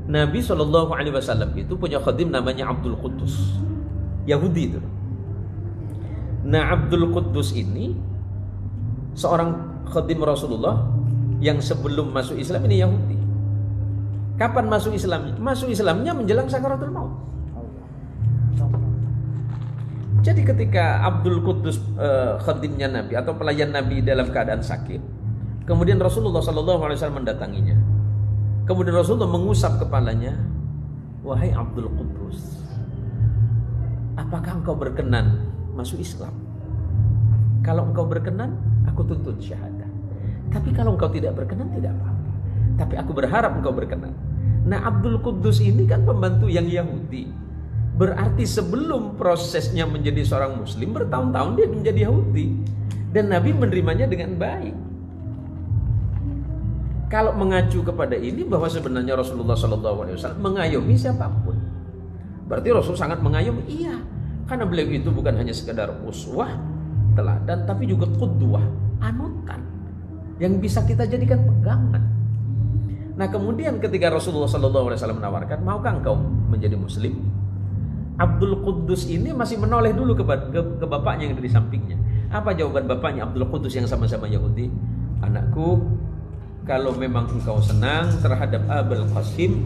Nabi sallallahu alaihi wasallam itu punya khadim namanya Abdul Quddus, Yahudi itu. Nah, Abdul Quddus ini seorang khadim Rasulullah yang sebelum masuk Islam ini Yahudi. Kapan masuk Islam? Masuk Islamnya menjelang sakaratul maut. Jadi ketika Abdul Quddus khadimnya Nabi atau pelayan Nabi dalam keadaan sakit, kemudian Rasulullah SAW mendatanginya. Kemudian Rasulullah mengusap kepalanya, wahai Abdul Quddus, apakah engkau berkenan masuk Islam? Kalau engkau berkenan, aku tuntut syahadah. Tapi kalau engkau tidak berkenan, tidak apa-apa. Tapi aku berharap engkau berkenan. Nah, Abdul Quddus ini kan pembantu yang Yahudi. Berarti sebelum prosesnya menjadi seorang Muslim, bertahun-tahun dia menjadi Yahudi. Dan Nabi menerimanya dengan baik. Kalau mengacu kepada ini bahwa sebenarnya Rasulullah SAW mengayomi siapapun. Berarti Rasul sangat mengayomi. Iya, karena beliau itu bukan hanya sekedar uswah, teladan, tapi juga qudwah, anutan yang bisa kita jadikan pegangan. Nah, kemudian ketika Rasulullah SAW menawarkan, maukah engkau menjadi Muslim? Abdul Quddus ini masih menoleh dulu ke bapaknya yang ada di sampingnya. Apa jawaban bapaknya Abdul Quddus yang sama-sama Yahudi? Anakku, kalau memang engkau senang terhadap Abul Qasim,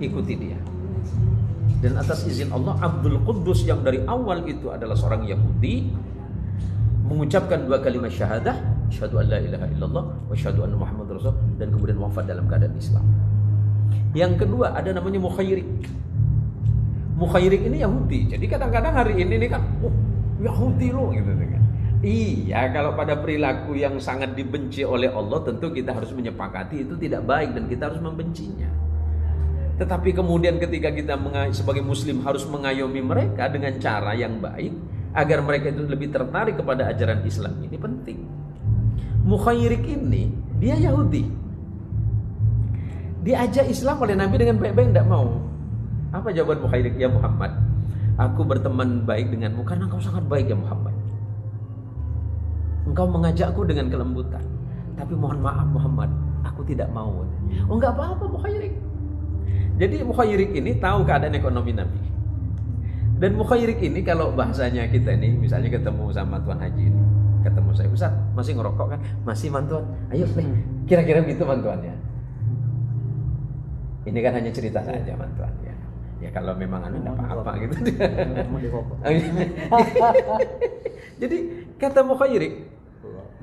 ikuti dia. Dan atas izin Allah, Abdul Quddus yang dari awal itu adalah seorang Yahudi, mengucapkan 2 kalimat syahadah, asyhadu an la ilaha illallah wa asyhadu anna Muhammadar Rasul, dan kemudian wafat dalam keadaan Islam. Yang kedua ada namanya Mukhayrik. Mukhayrik ini Yahudi. Jadi kadang-kadang hari ini kan, Yahudi loh gitu kan. Iya, kalau pada perilaku yang sangat dibenci oleh Allah, tentu kita harus menyepakati itu tidak baik dan kita harus membencinya. Tetapi kemudian ketika kita sebagai Muslim harus mengayomi mereka dengan cara yang baik agar mereka itu lebih tertarik kepada ajaran Islam, ini penting. Mukhayrik ini dia Yahudi, diajak Islam oleh Nabi dengan baik-baik, tidak mau. Apa jawaban Mukhayrik? Ya Muhammad, aku berteman baik denganmu karena engkau sangat baik ya Muhammad. Engkau mengajakku dengan kelembutan. Tapi mohon maaf Muhammad, aku tidak mau. Oh, enggak apa-apa Mukhayrik. Jadi Mukhayrik ini tahu keadaan ekonomi Nabi. Dan Mukhayrik ini kalau bahasanya kita ini, misalnya ketemu sama Tuan Haji ini, ketemu saya, Ustaz, masih ngerokok kan? Masih mantuan. Ayo nih, kira-kira gitu mantuannya. Ini kan hanya cerita saja mantuan ya. Ya kalau memang enggak apa-apa gitu. Jadi kata Mukhayrik,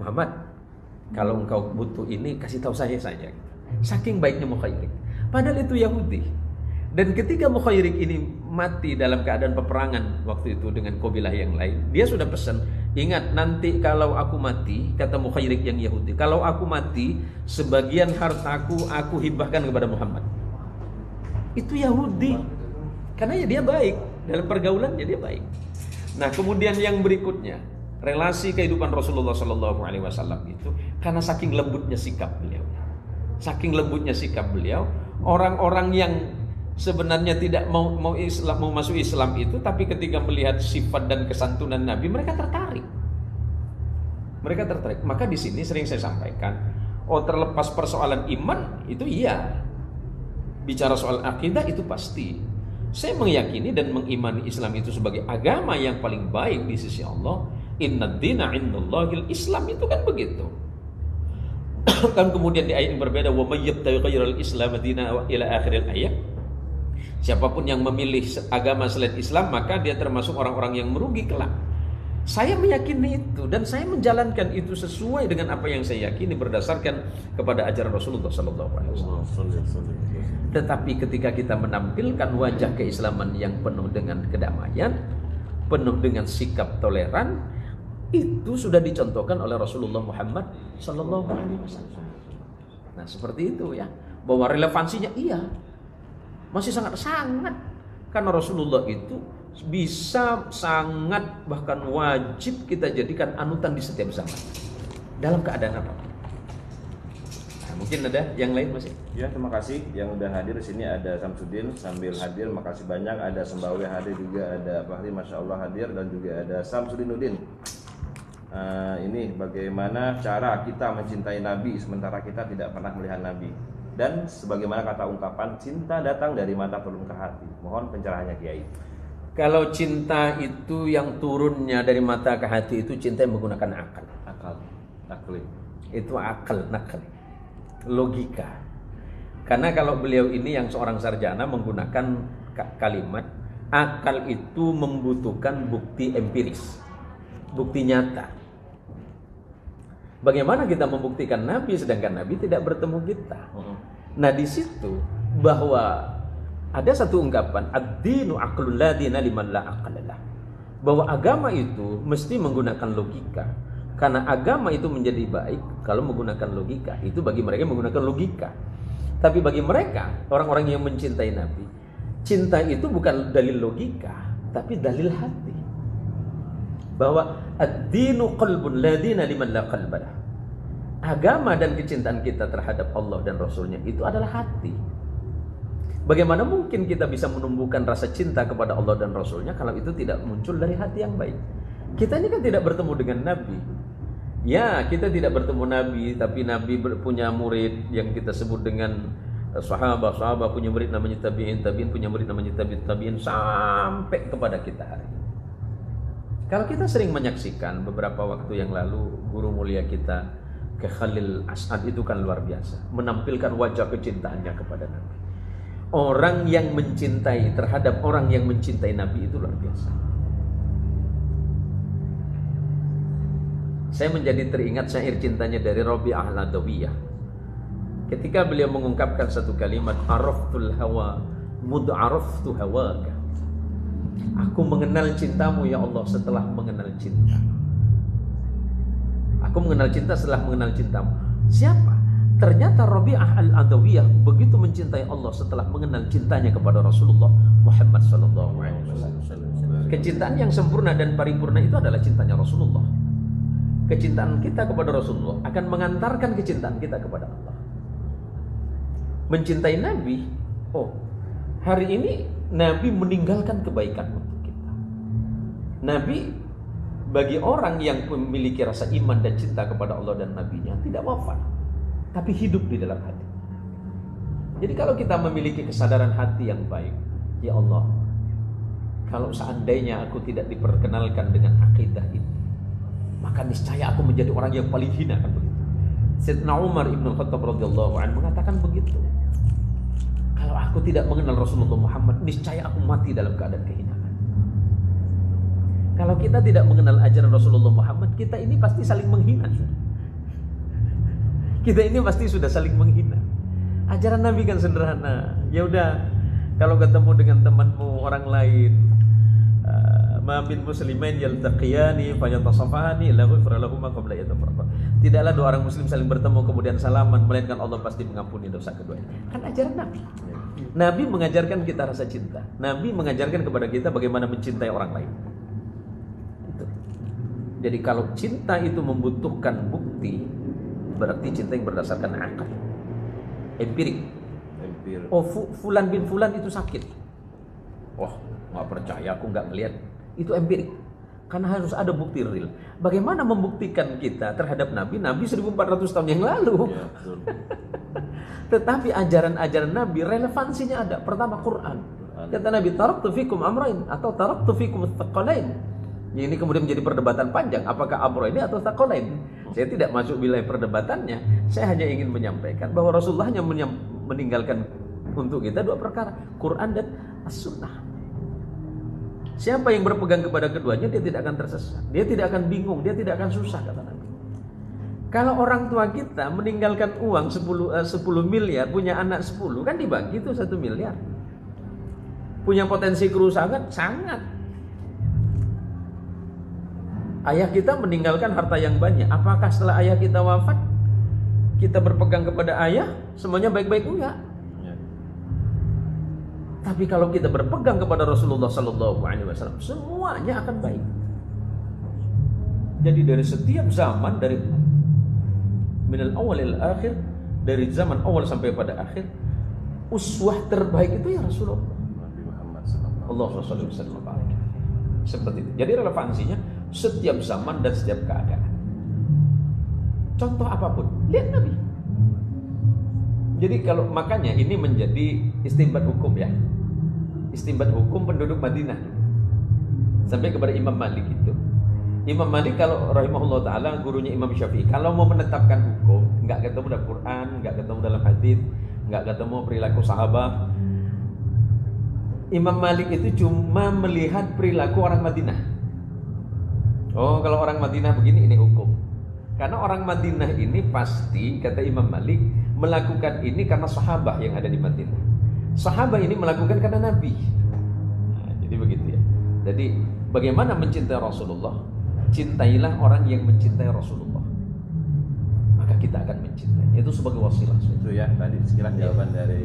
Muhammad, kalau engkau butuh ini kasih tahu saya saja. Saking baiknya Mukhayrik. Padahal itu Yahudi. Dan ketika Mukhayrik ini mati dalam keadaan peperangan waktu itu dengan kabilah yang lain, dia sudah pesan, ingat nanti kalau aku mati, kata Mukhayrik yang Yahudi, kalau aku mati, sebagian hartaku aku hibahkan kepada Muhammad. Itu Yahudi. Karena ya dia baik, dalam pergaulannya dia baik. Nah, kemudian yang berikutnya, relasi kehidupan Rasulullah SAW itu karena saking lembutnya sikap beliau. Saking lembutnya sikap beliau, orang-orang yang sebenarnya tidak mau masuk Islam itu, tapi ketika melihat sifat dan kesantunan Nabi, mereka tertarik. Maka di sini sering saya sampaikan, terlepas persoalan iman itu iya, bicara soal akidah itu pasti. Saya meyakini dan mengimani Islam itu sebagai agama yang paling baik di sisi Allah. Inna dina indallahil Islam, itu kan begitu. Kan kemudian di ayat yang berbeda, wa may yabtaghi ghairal islam dina ila akhiril ayat. Siapapun yang memilih agama selain Islam, maka dia termasuk orang-orang yang merugi kelak. Saya meyakini itu dan saya menjalankan itu sesuai dengan apa yang saya yakini berdasarkan kepada ajaran Rasulullah SAW. Tetapi ketika kita menampilkan wajah keislaman yang penuh dengan kedamaian, penuh dengan sikap toleran, itu sudah dicontohkan oleh Rasulullah Muhammad SAW. Nah seperti itu ya, bahwa relevansinya iya, masih sangat-sangat, karena Rasulullah itu bisa sangat, bahkan wajib kita jadikan anutan di setiap zaman dalam keadaan apa. Nah, mungkin ada yang lain masih? Ya, terima kasih yang udah hadir di sini. Ada Samsudin sambil hadir, makasih banyak. Ada Sembawi hadir juga, ada Fahri Masya Allah hadir, dan juga ada Samsudinuddin. Ini bagaimana cara kita mencintai Nabi sementara kita tidak pernah melihat Nabi, dan sebagaimana kata ungkapan, cinta datang dari mata turun ke hati. Mohon pencerahannya Kiai. Kalau cinta itu yang turunnya dari mata ke hati, itu cinta yang menggunakan akal. Nakli. Itu akal, nakal, logika. Karena kalau beliau ini yang seorang sarjana menggunakan kalimat akal itu membutuhkan bukti empiris, bukti nyata. Bagaimana kita membuktikan Nabi sedangkan Nabi tidak bertemu kita? Nah di situ bahwa ada satu ungkapan, ad-dinu aqlul ladina liman la aqlalah, bahwa agama itu mesti menggunakan logika. Karena agama itu menjadi baik kalau menggunakan logika. Itu bagi mereka yang menggunakan logika. Tapi bagi mereka, orang-orang yang mencintai Nabi, cinta itu bukan dalil logika, tapi dalil hati. Bahwa ad-dinu qalbun ladina liman la qalbalah. Agama dan kecintaan kita terhadap Allah dan Rasulnya itu adalah hati. Bagaimana mungkin kita bisa menumbuhkan rasa cinta kepada Allah dan Rasulnya kalau itu tidak muncul dari hati yang baik? Kita ini kan tidak bertemu dengan Nabi. Ya, kita tidak bertemu Nabi, tapi Nabi punya murid yang kita sebut dengan sahabat punya murid namanya tabi'in punya murid namanya tabi'in sampai kepada kita hari ini. Kalau kita sering menyaksikan beberapa waktu yang lalu guru mulia kita ke Khalil As'ad itu kan luar biasa, menampilkan wajah kecintaannya kepada Nabi. Orang yang mencintai terhadap orang yang mencintai Nabi itu luar biasa. Saya menjadi teringat syair cintanya dari Rabi'ah al-Adawiyah. Ketika beliau mengungkapkan satu kalimat, araftul hawa mud'araftu hawaka. Aku mengenal cintamu ya Allah setelah mengenal cinta. Aku mengenal cinta setelah mengenal cintamu. Siapa? Ternyata Rabi'ah al-Adawiyah begitu mencintai Allah setelah mengenal cintanya kepada Rasulullah Muhammad SAW. Kecintaan yang sempurna dan paripurna itu adalah cintanya Rasulullah. Kecintaan kita kepada Rasulullah akan mengantarkan kecintaan kita kepada Allah. Mencintai Nabi, hari ini Nabi meninggalkan kebaikan untuk kita. Nabi bagi orang yang memiliki rasa iman dan cinta kepada Allah dan Nabi-Nya tidak wafat, tapi hidup di dalam hati. Jadi kalau kita memiliki kesadaran hati yang baik, ya Allah, kalau seandainya aku tidak diperkenalkan dengan akidah ini, maka niscaya aku menjadi orang yang paling hina, kan begitu. Sayyidina Umar ibn Khattab radhiyallahu anhu mengatakan begitu. Kalau aku tidak mengenal Rasulullah Muhammad, niscaya aku mati dalam keadaan kehinaan. Kalau kita tidak mengenal ajaran Rasulullah Muhammad, kita ini pasti saling menghina. Kita ini pasti sudah saling menghina. Ajaran Nabi kan sederhana. Ya udah, kalau ketemu dengan temanmu orang lain, ma min muslimain yaltaqiyani fayatasafani la ghufra lahum ma qabla yatafarraqa. Tidaklah dua orang muslim saling bertemu kemudian salaman, melainkan Allah pasti mengampuni dosa keduanya. Kan ajaran Nabi. Nabi mengajarkan kita rasa cinta. Nabi mengajarkan kepada kita bagaimana mencintai orang lain. Itu. Jadi kalau cinta itu membutuhkan bukti, berarti cinta yang berdasarkan akal, empirik. hampir. Oh, Fulan bin Fulan itu sakit. Wah, nggak percaya, aku nggak ngelihat. Itu empirik. Karena harus ada bukti real. Bagaimana membuktikan kita terhadap Nabi 1400 tahun yang lalu? Ya, betul. Tetapi ajaran-ajaran Nabi relevansinya ada. Pertama Quran. Kata Nabi, taraktu fikum amrain atau taraktu fikum tsaqalain. Ini kemudian menjadi perdebatan panjang, apakah amro ini atau tsaqalain. Saya tidak masuk wilayah perdebatannya. Saya hanya ingin menyampaikan bahwa Rasulullah hanya meninggalkan untuk kita dua perkara, Quran dan As-Sunnah. Siapa yang berpegang kepada keduanya, dia tidak akan tersesat, dia tidak akan bingung, dia tidak akan susah, kata Nabi. Kalau orang tua kita meninggalkan uang 10 miliar, punya anak 10, kan dibagi itu 1 miliar. Punya potensi kerusakan sangat. Ayah kita meninggalkan harta yang banyak. Apakah setelah ayah kita wafat, kita berpegang kepada ayah semuanya baik-baik? Enggak. Ya. Tapi kalau kita berpegang kepada Rasulullah SAW, semuanya akan baik. Jadi dari setiap zaman, dari minal awal ila akhir, dari zaman awal sampai pada akhir, uswah terbaik itu ya Rasulullah. Nabi Muhammad sallallahu Allah SAW. Seperti itu. Jadi relevansinya setiap zaman dan setiap keadaan. Contoh apapun, lihat Nabi. Jadi kalau makanya ini menjadi istinbat hukum ya. Istinbat hukum penduduk Madinah. Sampai kepada Imam Malik itu. Imam Malik kalau rahimahullah ta'ala, gurunya Imam Syafi'i, kalau mau menetapkan hukum, nggak ketemu dalam Quran, nggak ketemu dalam hadis, nggak ketemu perilaku sahabat. Imam Malik itu cuma melihat perilaku orang Madinah. Oh, kalau orang Madinah begini, ini hukum. Karena orang Madinah ini pasti, kata Imam Malik, melakukan ini karena sahabat yang ada di Madinah. Sahabat ini melakukan karena Nabi. Nah, jadi begitu ya. Jadi bagaimana mencintai Rasulullah? Cintailah orang yang mencintai Rasulullah, maka kita akan mencintai. Itu sebagai wasilah. itu ya tadi sekilas jawaban dari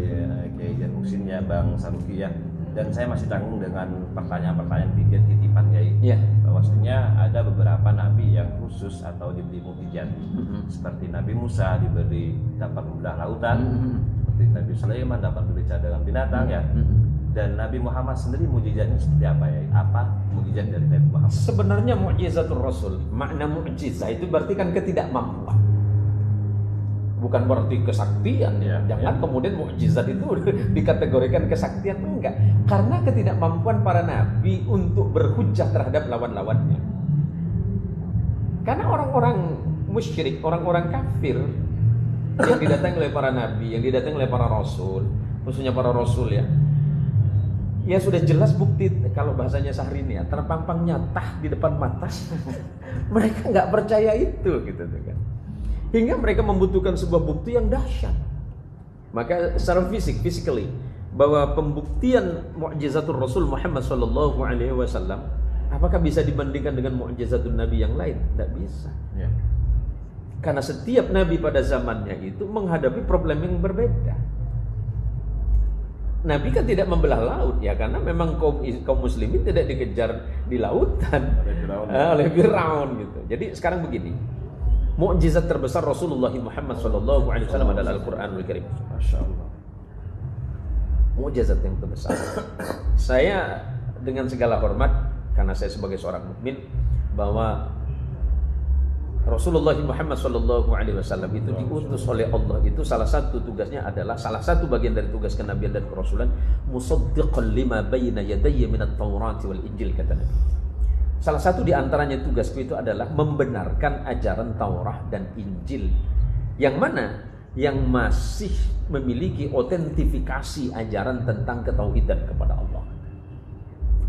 Kiai Jan Muksin ya, Bang Saruki ya. Dan saya masih tanggung dengan pertanyaan-pertanyaan titipan Kiai. Ya. Bahwasanya ada beberapa nabi yang khusus atau diberi mukjizat. Seperti Nabi Musa diberi dapat membelah lautan, seperti Nabi Sulaiman dapat berbicara dengan binatang ya. Dan Nabi Muhammad sendiri mukjizatnya seperti apa ya? Apa mukjizat dari Nabi Muhammad? Sebenarnya mukjizatul Rasul, makna mukjizah itu berarti kan ketidakmampuan. Bukan berarti kesaktian ya. Jangan kemudian mukjizat itu dikategorikan kesaktian, enggak. Karena ketidakmampuan para nabi untuk berhujjah terhadap lawan-lawannya. Karena orang-orang musyrik, orang-orang kafir yang didatangi oleh para nabi, yang didatangi oleh para rasul, khususnya para rasul ya. Ya sudah jelas bukti, kalau bahasanya Syahrini ya, terpampang nyata di depan mata. Mereka nggak percaya itu gitu kan. Hingga mereka membutuhkan sebuah bukti yang dahsyat. Maka secara physically bahwa pembuktian mukjizatul Rasul Muhammad sallallahu alaihi wasallam apakah bisa dibandingkan dengan mukjizatul nabi yang lain? Tidak bisa. Ya. Karena setiap nabi pada zamannya itu menghadapi problem yang berbeda. Nabi kan tidak membelah laut ya, karena memang kaum muslimin tidak dikejar di lautan oleh Firaun gitu. Jadi sekarang begini, mukjizat terbesar Rasulullah Muhammad SAW adalah Al-Quranul Karim. Masya Allah. Mukjizat yang terbesar. Saya dengan segala hormat, karena saya sebagai seorang mukmin, bahwa Rasulullah Muhammad SAW itu diutus oleh Allah. Itu salah satu tugasnya adalah, salah satu bagian dari tugas kenabian dan kerasulan, musaddiqan lima bayna yadayya minat Taurati wal Injil, kata Nabi. Salah satu di antaranya tugasku itu adalah membenarkan ajaran Taurat dan Injil. Yang mana? Yang masih memiliki otentifikasi ajaran tentang ketauhidan kepada Allah.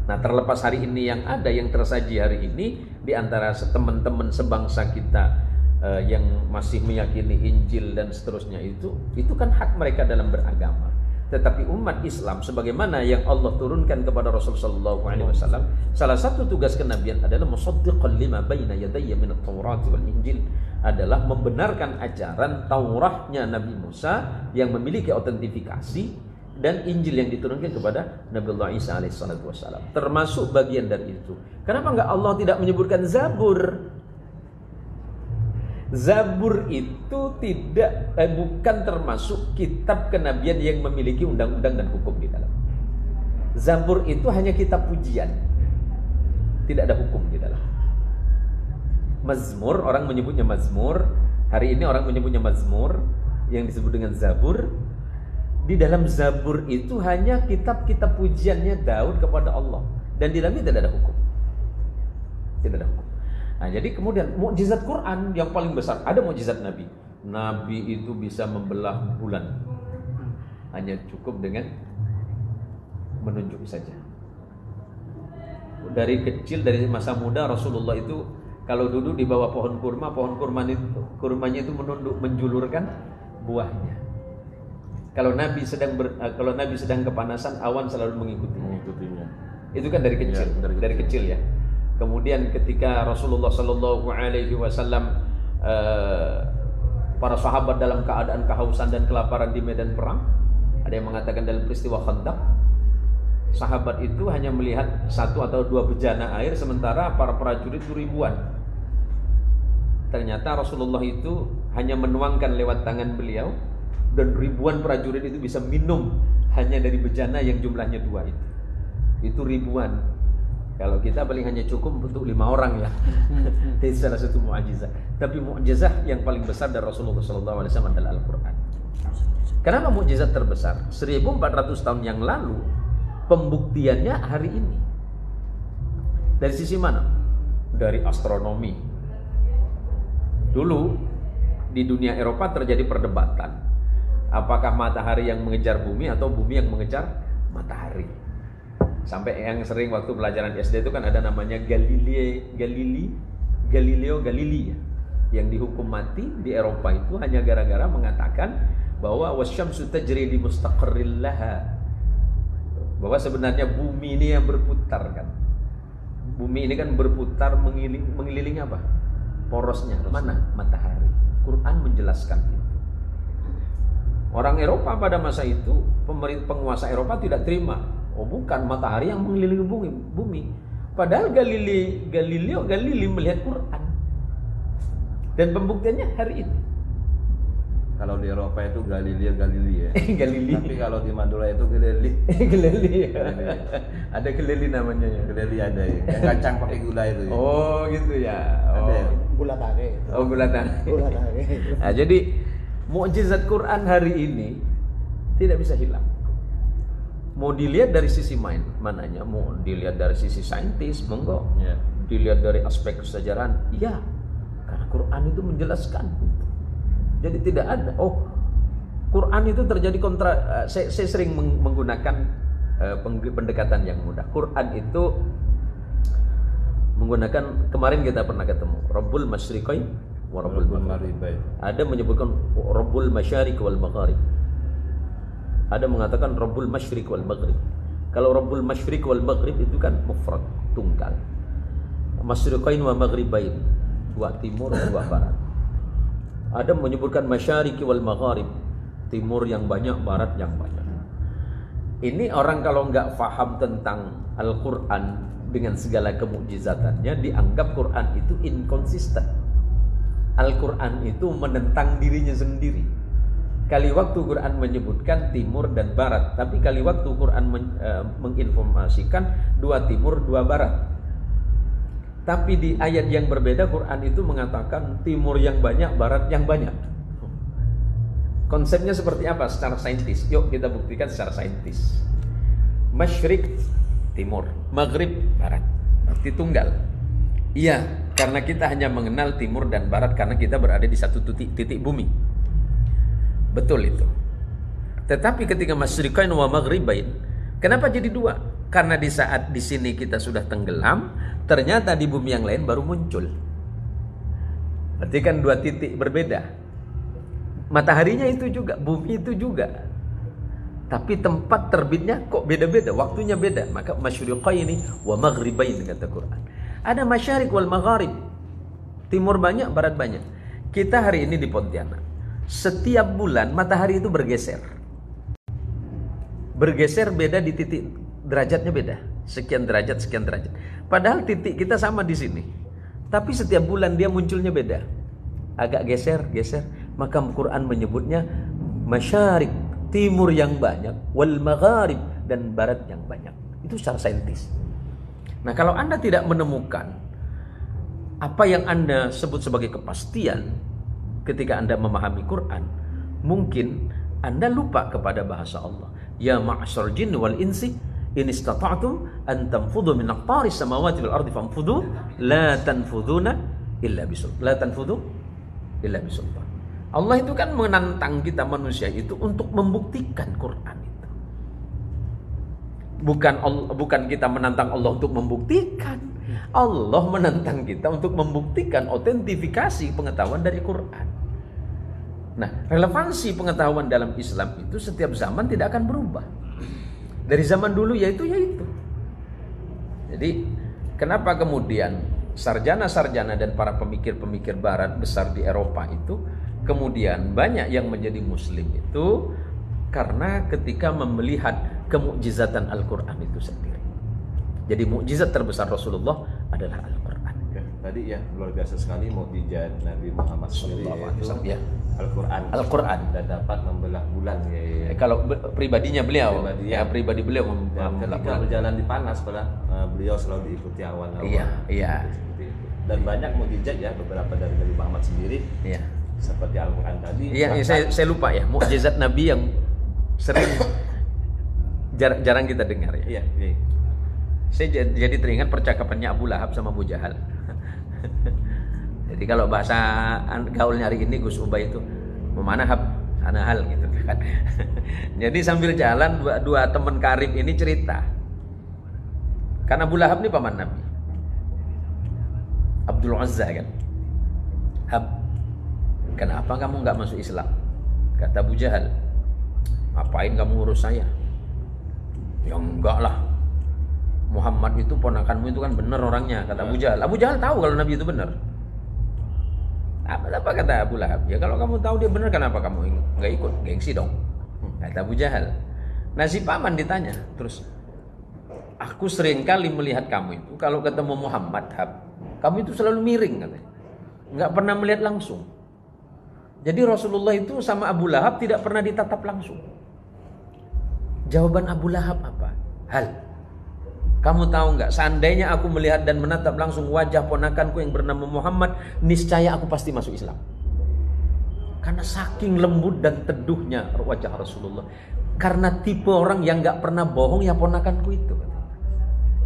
Nah, terlepas hari ini yang ada, yang tersaji hari ini di antara teman-teman sebangsa kita yang masih meyakini Injil dan seterusnya, itu kan hak mereka dalam beragama. Tetapi umat Islam sebagaimana yang Allah turunkan kepada Rasulullah SAW, salah satu tugas kenabian adalah musaddiqan lima baina yadayya minat Taurati wal Injil, adalah membenarkan ajaran Tauratnya Nabi Musa yang memiliki autentifikasi dan Injil yang diturunkan kepada Nabiullah Isa alaihissalam. Termasuk bagian dari itu. Kenapa enggak Allah tidak menyebutkan Zabur? Zabur itu bukan termasuk kitab kenabian yang memiliki undang-undang dan hukum di dalam. Zabur itu hanya kitab pujian, tidak ada hukum di dalam. Mazmur, orang menyebutnya mazmur. Hari ini orang menyebutnya mazmur yang disebut dengan zabur. Di dalam zabur itu hanya kitab-kitab pujiannya Daud kepada Allah, dan di dalamnya tidak ada hukum. Tidak ada hukum. Nah, jadi kemudian mukjizat Quran yang paling besar, ada mukjizat Nabi. Nabi itu bisa membelah bulan. Hanya cukup dengan menunjuk saja. Dari kecil, dari masa muda Rasulullah itu kalau duduk di bawah pohon kurmanya itu menjulurkan buahnya. Kalau Nabi sedang kepanasan, awan selalu mengikutinya. Itu kan dari kecil, dari kecil ya. Kemudian ketika Rasulullah Shallallahu Alaihi Wasallam para sahabat dalam keadaan kehausan dan kelaparan di medan perang, ada yang mengatakan dalam peristiwa Khandaq, sahabat itu hanya melihat 1 atau 2 bejana air, sementara para prajurit itu ribuan. Ternyata Rasulullah itu hanya menuangkan lewat tangan beliau, dan ribuan prajurit itu bisa minum hanya dari bejana yang jumlahnya 2 itu. Itu ribuan. Kalau kita paling hanya cukup untuk 5 orang ya. Itu salah satu mukjizat. Tapi mukjizat yang paling besar dari Rasulullah SAW adalah Al-Quran. Kenapa mukjizat terbesar? 1400 tahun yang lalu, pembuktiannya hari ini. Dari sisi mana? Dari astronomi. Dulu di dunia Eropa terjadi perdebatan, apakah matahari yang mengejar bumi atau bumi yang mengejar matahari. Sampai yang sering waktu pelajaran SD itu kan ada namanya Galileo Galilei yang dihukum mati di Eropa itu hanya gara-gara mengatakan bahwa wasyamsu tajri li mustaqarril laha, bahwa sebenarnya bumi ini yang berputar kan. Bumi ini kan berputar mengelilingi apa? Porosnya. Mana? Matahari. Quran menjelaskan itu. Orang Eropa pada masa itu, penguasa Eropa tidak terima. Oh bukan, matahari yang mengelilingi bumi. Padahal Galileo Galilei melihat Quran. Dan pembuktiannya hari ini. Kalau di Eropa itu Galileo Galilei ya. Galilei. Tapi kalau di Madura itu Galilei. Galilei. Ada Galilei namanya ya. Galilei ada ya. Yang kacang pakai gula itu ya. Oh gitu ya. Ada ya. Gula tare. Oh gula tare. Nah, jadi mukjizat Quran hari ini tidak bisa hilang. Mau dilihat dari sisi mananya, mau dilihat dari sisi saintis, monggo. Ya. Dilihat dari aspek kesejarahan, iya. Karena Quran itu menjelaskan. Jadi tidak ada. Oh, Quran itu terjadi saya sering menggunakan pendekatan yang mudah. Quran itu menggunakan, kemarin kita pernah ketemu Rabbul Masyriqain wa Rabbul Maghribain. Ada menyebutkan Rabbul Masyariq wal Maghrib. Ada mengatakan Rabbul Masyriq wal Maghrib. Kalau Rabbul Masyriq wal Maghrib itu kan mufrad, tunggal. Masyriqain wa Maghribain, 2 timur, 2 barat. Ada menyebutkan Masyariqi wal Maghrib, timur yang banyak, barat yang banyak. Ini orang kalau nggak faham tentang Al-Quran dengan segala kemukjizatannya, dianggap Quran itu inkonsisten. Al-Quran itu menentang dirinya sendiri. Kali waktu Quran menyebutkan timur dan barat, tapi kali waktu Quran menginformasikan 2 timur, 2 barat. Tapi di ayat yang berbeda Quran itu mengatakan timur yang banyak, barat yang banyak. Konsepnya seperti apa secara saintis? Yuk kita buktikan secara saintis. Masyriq timur, maghrib barat. Berarti tunggal. Iya, karena kita hanya mengenal timur dan barat karena kita berada di satu titik bumi. Betul itu. Tetapi ketika masyriqain wa maghribain, kenapa jadi 2? Karena di saat di sini kita sudah tenggelam, ternyata di bumi yang lain baru muncul. Berarti kan 2 titik berbeda. Mataharinya itu juga, bumi itu juga. Tapi tempat terbitnya kok beda-beda, waktunya beda. Maka masyriqaini wa maghribain kata Quran. Ada masyariq wal magharib. Timur banyak, barat banyak. Kita hari ini di Pontianak. Setiap bulan matahari itu bergeser. Bergeser beda di titik, derajatnya beda. Sekian derajat, sekian derajat. Padahal titik kita sama di sini. Tapi setiap bulan dia munculnya beda. agak geser, maka Quran menyebutnya masyarik, timur yang banyak, wal magharib, dan barat yang banyak. Itu secara saintis. Nah, kalau Anda tidak menemukan apa yang Anda sebut sebagai kepastian ketika Anda memahami Quran, mungkin Anda lupa kepada bahasa Allah. Ya ma'asyar jin wal insi in istata'tum an tanfudhu min aqtaris samawati wal ardi fanfudhu la tanfudhuna illa bisultan. La tanfudhu illa bisultan. Allah itu kan menantang kita manusia itu untuk membuktikan Quran itu. Bukan kita menantang Allah untuk membuktikan. Allah menantang kita untuk membuktikan autentifikasi pengetahuan dari Quran. Nah, relevansi pengetahuan dalam Islam itu setiap zaman tidak akan berubah. Dari zaman dulu yaitu. Jadi, kenapa kemudian sarjana-sarjana dan para pemikir-pemikir barat besar di Eropa itu kemudian banyak yang menjadi muslim itu karena ketika melihat kemukjizatan Al-Quran itu sendiri. Jadi mukjizat terbesar Rasulullah adalah Al-Quran. Ya, tadi ya luar biasa sekali mukjizat Nabi Muhammad SAW itu ya. Al-Quran dan dapat membelah bulan ya. Kalau pribadinya beliau, pribadi beliau ketika berjalan di panas, beliau selalu diikuti awan. Iya. Dan banyak mukjizat ya, beberapa dari Nabi Muhammad sendiri. Iya. Seperti Al-Quran tadi. Iya, saya lupa ya, mukjizat Nabi yang sering jarang kita dengar ya. Iya. Saya jadi teringat percakapannya Abu Lahab sama Abu Jahal. Jadi kalau bahasa gaulnya hari ini Gus Ubay itu memanahab sana hal gitu kan. Jadi sambil jalan dua teman karib ini cerita. Karena Abu Lahab ini paman Nabi. Abdul Uzza kan. Hab, kenapa kamu nggak masuk Islam? Kata Abu Jahal. Ngapain kamu urus saya? Ya enggak lah. Muhammad itu ponakanmu itu kan benar orangnya, kata Abu Jahal. Abu Jahal tahu kalau Nabi itu benar. Apa kata Abu Lahab? Ya kalau kamu tahu dia benar, kenapa kamu nggak ikut? Gengsi dong, kata Abu Jahal. Nah si paman ditanya terus, aku sering kali melihat kamu itu kalau ketemu Muhammad, kamu itu selalu miring katanya, nggak pernah melihat langsung. Jadi Rasulullah itu sama Abu Lahab tidak pernah ditatap langsung. Jawaban Abu Lahab apa? Kamu tahu nggak? Seandainya aku melihat dan menatap langsung wajah ponakanku yang bernama Muhammad, niscaya aku pasti masuk Islam. Karena saking lembut dan teduhnya wajah Rasulullah. Karena tipe orang yang nggak pernah bohong ya ponakanku itu.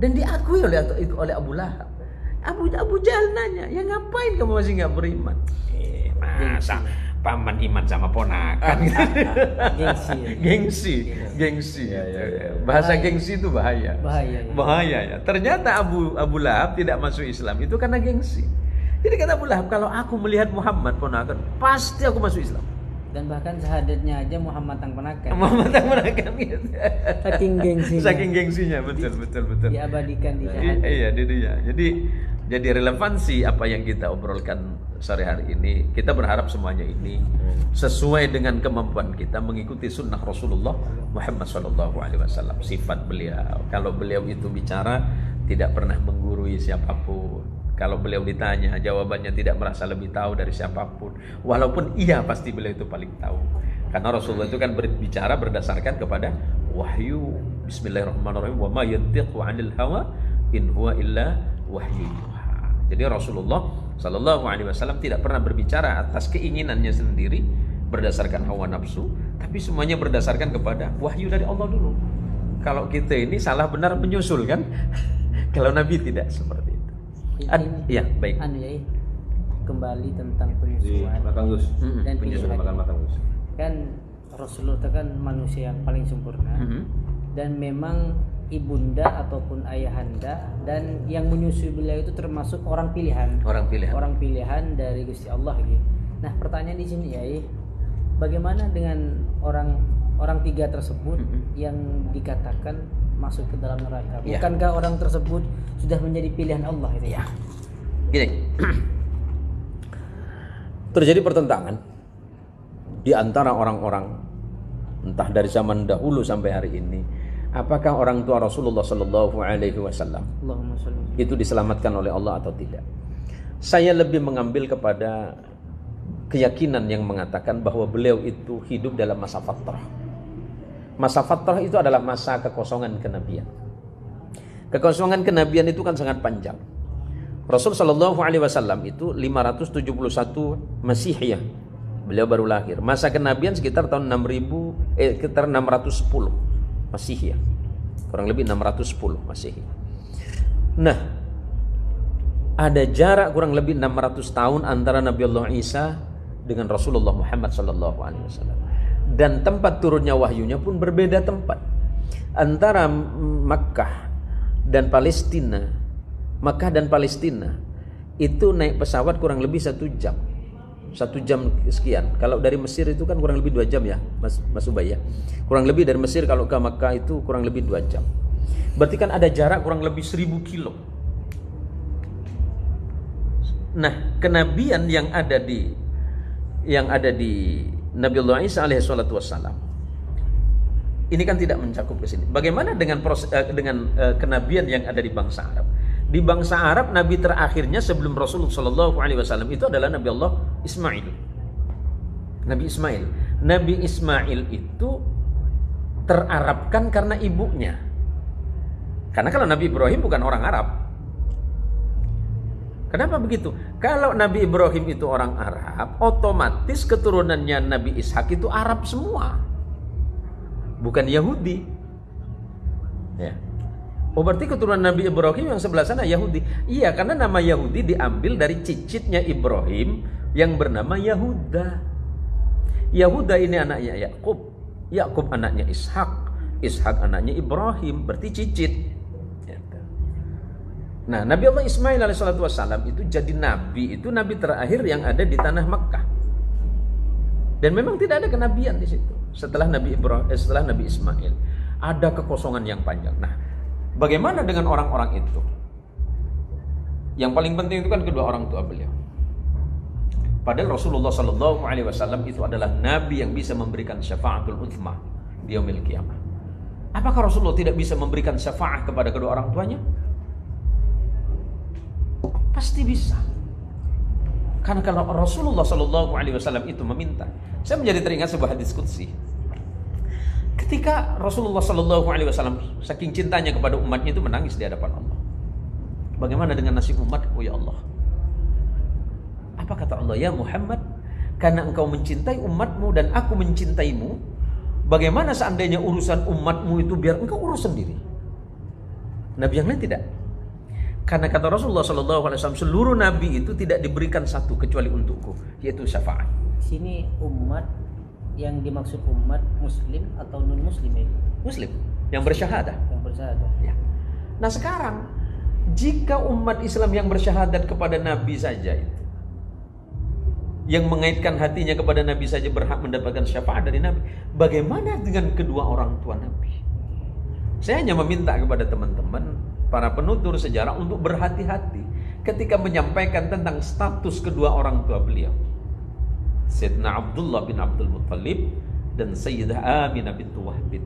Dan diakui oleh Abu Lahab. Abu Jahal nanya, ya ngapain kamu masih nggak beriman? Masa paman iman sama ponakan? Gengsi. Bahasa gengsi itu bahaya ya. Ternyata Abu Lahab tidak masuk Islam itu karena gengsi. Jadi kata Abu Lahab, kalau aku melihat Muhammad ponakan, pasti aku masuk Islam. Dan bahkan syahadatnya aja Muhammad tang ponakan. Gitu. Saking gengsinya, betul. Diabadikan di syahadat. Iya, dia. Jadi relevansi apa yang kita obrolkan sore hari ini, kita berharap semuanya ini sesuai dengan kemampuan kita mengikuti sunnah Rasulullah Muhammad SAW. Sifat beliau, kalau beliau itu bicara tidak pernah menggurui siapapun. Kalau beliau ditanya, jawabannya tidak merasa lebih tahu dari siapapun. Walaupun iya pasti beliau itu paling tahu. Karena Rasulullah itu kan berbicara berdasarkan kepada wahyu. Bismillahirrahmanirrahim. Wa ma yantiqu 'anil hawa in huwa illa wahyu. Jadi Rasulullah Sallallahu Alaihi Wasallam tidak pernah berbicara atas keinginannya sendiri berdasarkan hawa nafsu, tapi semuanya berdasarkan kepada wahyu dari Allah dulu. Kalau kita ini salah benar menyusul kan? Kalau Nabi tidak seperti itu. Ya baik. Kembali tentang penyusuan. Makan Gus. Dan penyusuan makan Gus. Kan Rasulullah itu kan manusia yang paling sempurna. Dan memang ibunda ataupun ayahanda dan yang menyusui beliau itu termasuk orang pilihan dari Gusti Allah gitu. Nah pertanyaan di sini ya, bagaimana dengan orang tiga tersebut yang dikatakan masuk ke dalam neraka? Bukankah orang tersebut sudah menjadi pilihan Allah itu? Ya. Gini, terjadi pertentangan di antara orang-orang entah dari zaman dahulu sampai hari ini. Apakah orang tua Rasulullah Sallallahu Alaihi Wasallam itu diselamatkan oleh Allah atau tidak? Saya lebih mengambil kepada keyakinan yang mengatakan bahwa beliau itu hidup dalam masa fatrah. Masa fatrah itu adalah masa kekosongan kenabian. Kekosongan kenabian itu kan sangat panjang. Rasul Shallallahu Alaihi Wasallam itu 571 Masihiyah, beliau baru lahir. Masa kenabian sekitar tahun 610 Masihiyah, kurang lebih 610 Masihiyah. Nah, ada jarak kurang lebih 600 tahun antara Nabi Allah Isa dengan Rasulullah Muhammad Sallallahu Alaihi Wasallam. Dan tempat turunnya wahyunya pun berbeda tempat. Antara Makkah dan Palestina, Makkah dan Palestina itu naik pesawat kurang lebih 1 jam. 1 jam sekian. Kalau dari Mesir itu kan kurang lebih 2 jam ya, Mas Ubay ya. Kurang lebih dari Mesir kalau ke Makkah itu kurang lebih 2 jam. Berarti kan ada jarak kurang lebih 1000 kilo. Nah, kenabian yang ada di Nabi Allah Isa alaihi salatu wassalam ini kan tidak mencakup ke sini. Bagaimana dengan kenabian yang ada di bangsa Arab? Di bangsa Arab, nabi terakhirnya sebelum Rasulullah sallallahu alaihi wasallam itu adalah Nabi Allah Ismail. Nabi Ismail. Nabi Ismail itu terarabkan karena ibunya. Karena kalau Nabi Ibrahim bukan orang Arab. Kenapa begitu? Kalau Nabi Ibrahim itu orang Arab, otomatis keturunannya Nabi Ishak itu Arab semua. Bukan Yahudi. Ya. Oh, berarti keturunan Nabi Ibrahim yang sebelah sana Yahudi. Iya, karena nama Yahudi diambil dari cicitnya Ibrahim yang bernama Yahuda. Yahuda ini anaknya Yakub. Yakub anaknya Ishak. Ishak anaknya Ibrahim. Berarti cicit. Nah, Nabi Allah Ismail alaihissalatu wassalam itu jadi nabi, itu nabi terakhir yang ada di tanah Makkah. Dan memang tidak ada kenabian di situ. Setelah Nabi Ismail ada kekosongan yang panjang. Nah, bagaimana dengan orang-orang itu? Yang paling penting itu kan kedua orang tua beliau. Padahal Rasulullah Sallallahu Alaihi Wasallam itu adalah nabi yang bisa memberikan syafaatul utsma di yaumil qiyamah. Apakah Rasulullah tidak bisa memberikan syafaat kepada kedua orang tuanya? Pasti bisa. Karena kalau Rasulullah Shallallahu Alaihi Wasallam itu meminta, saya menjadi teringat sebuah diskusi. Ketika Rasulullah Shallallahu Alaihi Wasallam saking cintanya kepada umatnya itu menangis di hadapan Allah. Bagaimana dengan nasib umatku ya Allah? Apa kata Allah? Ya Muhammad, karena engkau mencintai umatmu dan aku mencintaimu, bagaimana seandainya urusan umatmu itu biar engkau urus sendiri? Nabi yang lain tidak. Karena kata Rasulullah SAW, seluruh nabi itu tidak diberikan satu kecuali untukku, yaitu syafaat. Sini umat yang dimaksud umat muslim atau non muslim ya? Muslim yang bersyahadah. Yang bersyahadah. Ya. Nah sekarang, jika umat Islam yang bersyahadat kepada nabi saja itu, yang mengaitkan hatinya kepada nabi saja berhak mendapatkan syafaat dari nabi, bagaimana dengan kedua orang tua nabi? Saya hanya meminta kepada teman-teman para penutur sejarah untuk berhati-hati ketika menyampaikan tentang status kedua orang tua beliau, Sayyidina Abdullah bin Abdul Muttalib dan Sayyidah Aminah bintu Wahb.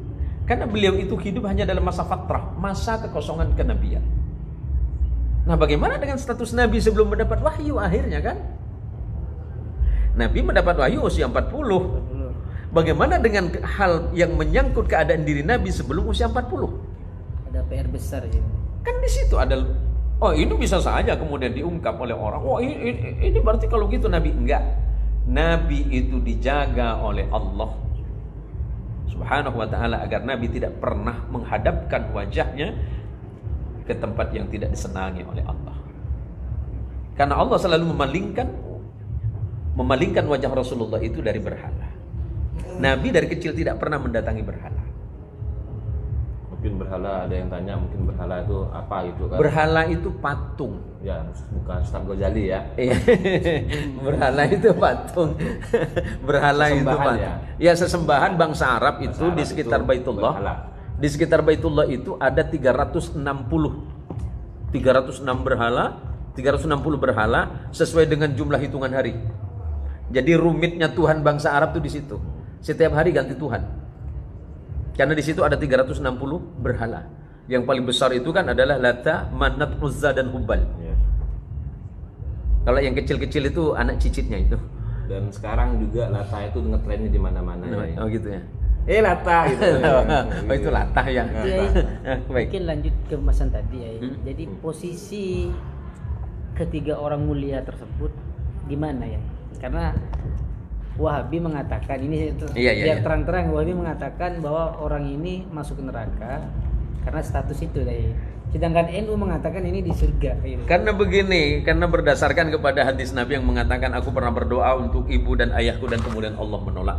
Karena beliau itu hidup hanya dalam masa fatrah, masa kekosongan kenabian. Nah, bagaimana dengan status Nabi sebelum mendapat wahyu akhirnya kan? Nabi mendapat wahyu usia 40. Bagaimana dengan hal yang menyangkut keadaan diri Nabi sebelum usia 40? Ada PR besar sih. Kan di situ ada, oh ini bisa saja kemudian diungkap oleh orang. Oh ini berarti kalau gitu Nabi enggak. Nabi itu dijaga oleh Allah Subhanahu wa ta'ala agar Nabi tidak pernah menghadapkan wajahnya ke tempat yang tidak disenangi oleh Allah. Karena Allah selalu memalingkan wajah Rasulullah itu dari berhala. Nabi dari kecil tidak pernah mendatangi berhala. Mungkin berhala, ada yang tanya mungkin berhala itu apa gitu kan? Berhala itu patung. Ya, bukan Ustaz Ghazali ya. Berhala itu patung. Berhala itu patung. Ya, sesembahan bangsa Arab itu di sekitar Baitullah. Di sekitar Baitullah itu ada 360 berhala sesuai dengan jumlah hitungan hari. Jadi rumitnya Tuhan bangsa Arab itu di situ. Setiap hari ganti Tuhan. Karena di situ ada 360 berhala. Yang paling besar itu kan adalah Lata, Manat, Uzza dan Hubal. Yeah. Kalau yang kecil-kecil itu anak cicitnya itu. Dan sekarang juga latah itu ngetrennya di mana-mana. Ya. Oh gitu ya. Latah gitu. Oh itu latah ya. Kiai, Baik. mungkin lanjut ke pembahasan tadi ya. Jadi posisi ketiga orang mulia tersebut gimana ya? Karena Wahabi mengatakan ini biar terang-terang, Wahabi mengatakan bahwa orang ini masuk neraka karena status itu deh. Sedangkan NU mengatakan ini di surga. Gitu. Karena begini, karena berdasarkan kepada hadis Nabi yang mengatakan aku pernah berdoa untuk ibu dan ayahku dan kemudian Allah menolak.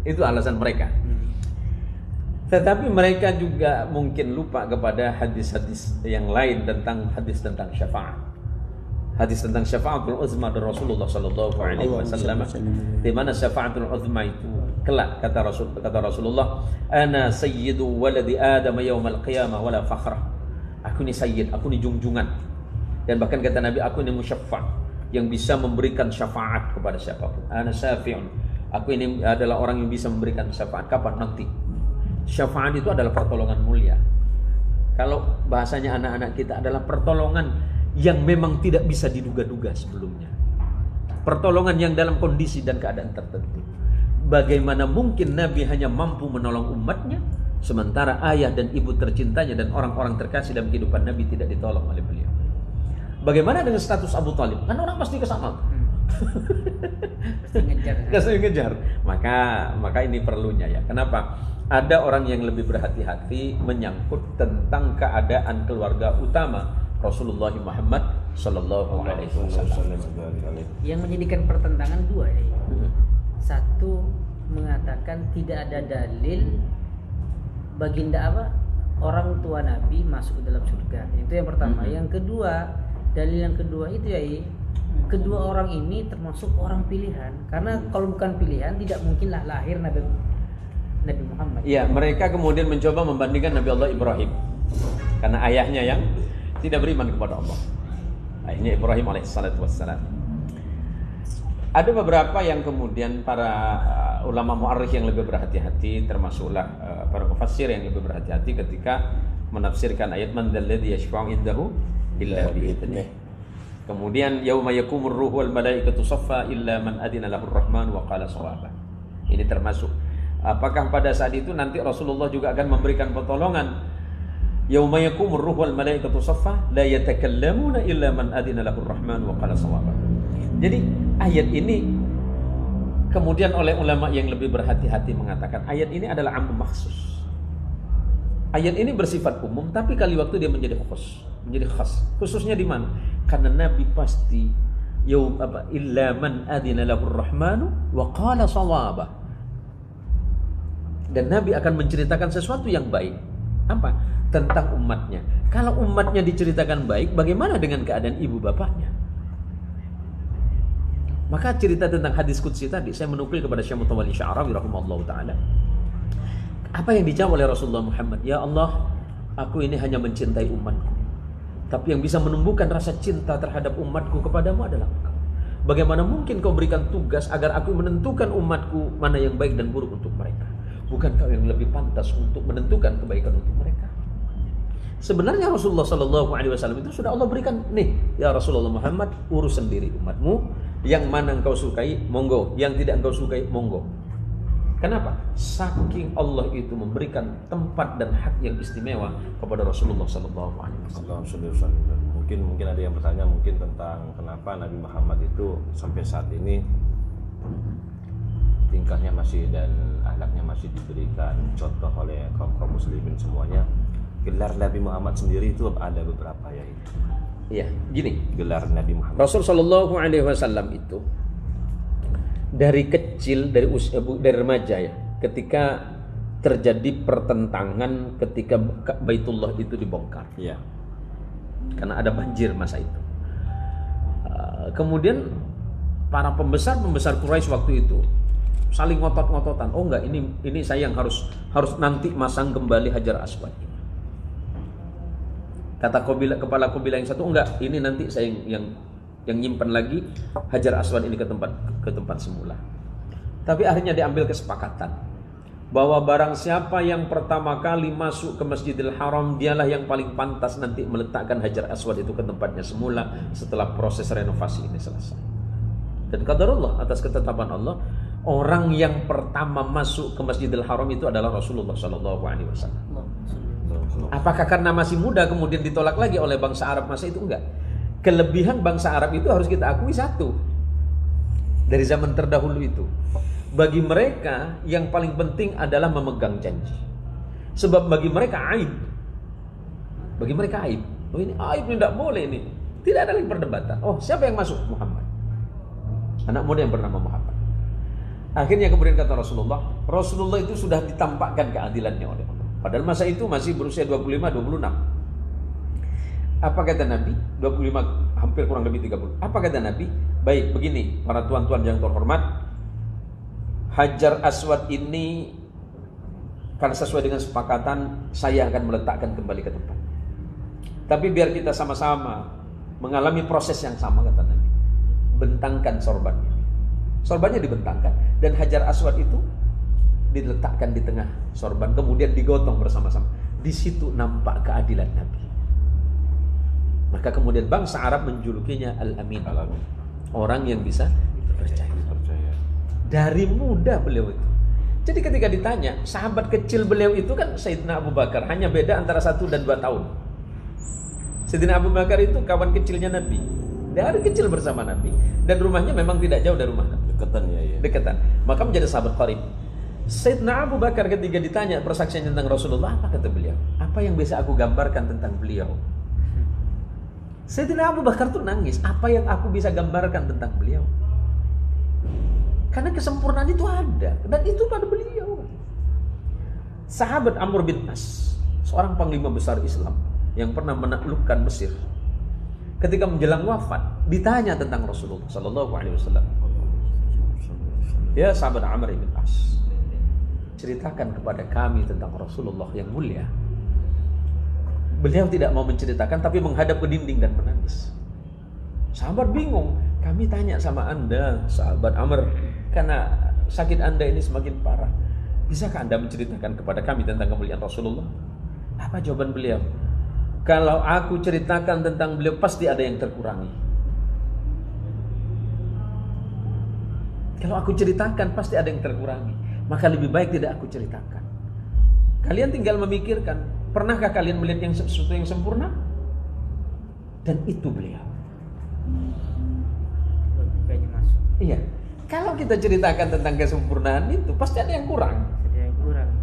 Itu alasan mereka. Tetapi mereka juga mungkin lupa kepada hadis-hadis yang lain tentang hadis tentang syafaat. Hadis tentang syafaatul uzma dari Rasulullah sallallahu alaihi wasallam, di mana syafaatul uzma itu kelak kata Rasulullah, ana sayyidu waladi adam yaumal qiyamah wala fakhrah. Aku ini sayyid, aku ini junjungan. Dan bahkan kata Nabi, aku ini musyaffa' yang bisa memberikan syafaat kepada siapapun. Ana syafi'un. Aku ini adalah orang yang bisa memberikan syafaat. Kapan? Nanti. Syafaat itu adalah pertolongan mulia. Kalau bahasanya anak-anak kita adalah pertolongan yang memang tidak bisa diduga-duga sebelumnya. Pertolongan yang dalam kondisi dan keadaan tertentu. Bagaimana mungkin Nabi hanya mampu menolong umatnya, sementara ayah dan ibu tercintanya dan orang-orang terkasih dalam kehidupan Nabi tidak ditolong oleh beliau. Bagaimana dengan status Abu Talib? Kan orang pasti kesama. Pasti ngejar. Maka ini perlunya ya. Kenapa? Ada orang yang lebih berhati-hati menyangkut tentang keadaan keluarga utama Rasulullah Muhammad Sallallahu Alaihi Wasallam. Yang menjadikan pertentangan dua ya. Satu mengatakan tidak ada dalil baginda orang tua Nabi masuk ke dalam surga. Itu yang pertama. Yang kedua, dalil yang kedua itu ya, kedua orang ini termasuk orang pilihan. Karena kalau bukan pilihan tidak mungkinlah lahir Nabi Muhammad. Iya, mereka kemudian mencoba membandingkan Nabi Allah Ibrahim karena ayahnya yang tidak beriman kepada Allah. Ayahnya Ibrahim alaihissalatu wassalam. Ada beberapa yang kemudian para ulama mu'arrikh yang lebih berhati-hati, termasuklah para mufassir yang lebih berhati-hati ketika menafsirkan ayat man dzalladzi yashfa'u indahu illa bi'idnih. Kemudian yauma yakumur ruhu wal malaikatu saffa illa man adina lahur rahman wa qala shawaba. Ini termasuk. Apakah pada saat itu nanti Rasulullah juga akan memberikan pertolongan? Yauma yakumur ruhu wal malaikatu saffa la yatakallamuna illa man adina lahur rahman wa qala shawaba. Jadi ayat ini kemudian oleh ulama yang lebih berhati-hati mengatakan ayat ini adalah am makhsus. Ayat ini bersifat umum tapi kali waktu dia menjadi khas. Khususnya di mana? Karena Nabi pasti illa man adina lahur rahmanu wa qala shawaba. Dan Nabi akan menceritakan sesuatu yang baik. Apa? Tentang umatnya. Kalau umatnya diceritakan baik, bagaimana dengan keadaan ibu bapaknya? Maka cerita tentang hadis qudsi tadi saya menukil kepada Syekh Mutawalli Sya'rawi rahimahullah taala. Apa yang dijawab oleh Rasulullah Muhammad? Ya Allah, aku ini hanya mencintai umatku. Tapi yang bisa menumbuhkan rasa cinta terhadap umatku kepadamu adalah Engkau. Bagaimana mungkin kau berikan tugas agar aku menentukan umatku mana yang baik dan buruk untuk mereka? Bukan kau yang lebih pantas untuk menentukan kebaikan untuk mereka? Sebenarnya Rasulullah Sallallahu Alaihi Wasallam itu sudah Allah berikan nih, ya Rasulullah Muhammad, urus sendiri umatmu. Yang mana engkau sukai, monggo. Yang tidak engkau sukai, monggo. Kenapa? Saking Allah itu memberikan tempat dan hak yang istimewa kepada Rasulullah Sallallahu Alaihi Wasallam. Mungkin ada yang bertanya mungkin tentang kenapa Nabi Muhammad itu sampai saat ini tingkahnya masih dan akhlaknya masih diberikan contoh oleh kaum muslimin semuanya. Gelar Nabi Muhammad sendiri itu ada beberapa ya itu. Iya, gini. Gelar Nabi Muhammad. Rasul Sallallahu Alaihi Wasallam itu dari kecil, dari remaja ya, ketika terjadi pertentangan ketika Baitullah itu dibongkar. Iya. Karena ada banjir masa itu. Kemudian para pembesar Quraisy waktu itu saling ngotot-ngototan. Oh enggak, ini saya yang harus nanti masang kembali Hajar Aswad. Kata kepala kabilah yang satu, enggak, ini nanti saya yang nyimpan lagi Hajar Aswad ini ke tempat semula. Tapi akhirnya diambil kesepakatan bahwa barang siapa yang pertama kali masuk ke Masjidil Haram, dialah yang paling pantas nanti meletakkan Hajar Aswad itu ke tempatnya semula setelah proses renovasi ini selesai. Dan qadarullah, atas ketetapan Allah, orang yang pertama masuk ke Masjidil Haram itu adalah Rasulullah sallallahu alaihi wasallam. Apakah karena masih muda kemudian ditolak lagi oleh bangsa Arab masa itu? Enggak. Kelebihan bangsa Arab itu harus kita akui satu. Dari zaman terdahulu itu, bagi mereka yang paling penting adalah memegang janji. Sebab bagi mereka aib. Bagi mereka aib. Oh ini aib, ini tidak boleh ini. Tidak ada lagi perdebatan. Oh, siapa yang masuk? Muhammad. Anak muda yang bernama Muhammad. Akhirnya kemudian kata Rasulullah itu sudah ditampakkan keadilannya oleh Allah. Padahal masa itu masih berusia 25-26. Apa kata Nabi? 25, hampir kurang lebih 30. Apa kata Nabi? Baik, begini para tuan-tuan yang terhormat, Hajar Aswad ini karena sesuai dengan sepakatan saya akan meletakkan kembali ke tempat. Tapi biar kita sama-sama mengalami proses yang sama, kata Nabi. Bentangkan sorbannya. Sorbannya dibentangkan dan Hajar Aswad itu diletakkan di tengah sorban, kemudian digotong bersama-sama. Di situ nampak keadilan Nabi. Maka kemudian bangsa Arab menjulukinya Al-Amin. Orang yang bisa dipercaya. Dari muda beliau itu. Jadi ketika ditanya, sahabat kecil beliau itu kan Sayyidina Abu Bakar, hanya beda antara 1 dan 2 tahun. Sayyidina Abu Bakar itu kawan kecilnya Nabi. Dari kecil bersama Nabi, dan rumahnya memang tidak jauh dari rumah Nabi. Dekatan. Maka menjadi sahabat qarib. Sayyidina Abu Bakar ketika ditanya persaksian tentang Rasulullah, apa kata beliau? Apa yang bisa aku gambarkan tentang beliau? Sayyidina Abu Bakar tuh nangis. Apa yang aku bisa gambarkan tentang beliau? Karena kesempurnaan itu ada, dan itu pada beliau. Sahabat Amr bin As, seorang panglima besar Islam yang pernah menaklukkan Mesir. Ketika menjelang wafat, ditanya tentang Rasulullah sallallahu alaihi wasallam. Ya sahabat Amr bin As, ceritakan kepada kami tentang Rasulullah yang mulia. Beliau tidak mau menceritakan, tapi menghadap ke dinding dan menangis. Sahabat bingung. Kami tanya sama Anda, sahabat Amr, karena sakit Anda ini semakin parah. Bisakah Anda menceritakan kepada kami tentang kemuliaan Rasulullah? Apa jawaban beliau? Kalau aku ceritakan tentang beliau, pasti ada yang terkurangi. Kalau aku ceritakan, pasti ada yang terkurangi. Maka lebih baik tidak aku ceritakan. Kalian tinggal memikirkan, pernahkah kalian melihat sesuatu yang sempurna? Dan itu beliau. Iya. Kalau kita ceritakan tentang kesempurnaan itu, pasti ada yang kurang.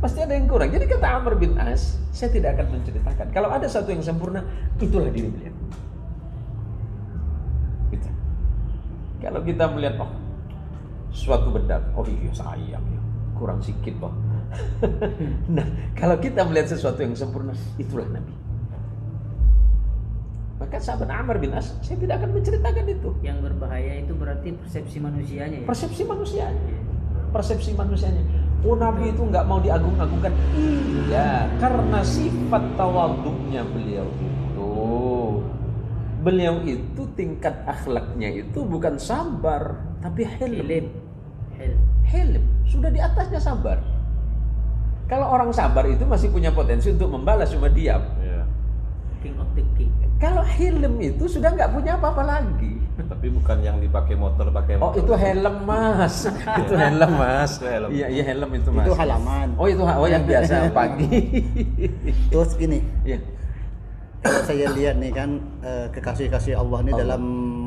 Pasti ada yang kurang. Jadi kata Amr bin As, saya tidak akan menceritakan. Kalau ada satu yang sempurna, itulah diri beliau. Gitu. Kalau kita melihat suatu benda, iya sayang ya, kurang sikit Nah, kalau kita melihat sesuatu yang sempurna, itulah Nabi. Maka sahabat Amr bin As, saya tidak akan menceritakan itu. Yang berbahaya itu berarti persepsi manusianya ya? Persepsi manusianya. Oh, Nabi itu nggak mau diagung-agungkan. Iya, karena sifat tawadhu'nya beliau itu. Beliau itu tingkat akhlaknya itu bukan sabar, tapi hilm. Sudah di atasnya sabar. Kalau orang sabar itu masih punya potensi untuk membalas, cuma diam. King of the king. Kalau hilm itu sudah nggak punya apa-apa lagi. Tapi bukan yang dipakai motor, Oh, itu helm, Mas. Itu helm, Mas. Iya, helm itu, Mas. Itu halaman. Oh, itu yang biasa pagi. Terus gini. Iya. Kalau saya lihat nih kan kekasih-kasih Allah ini dalam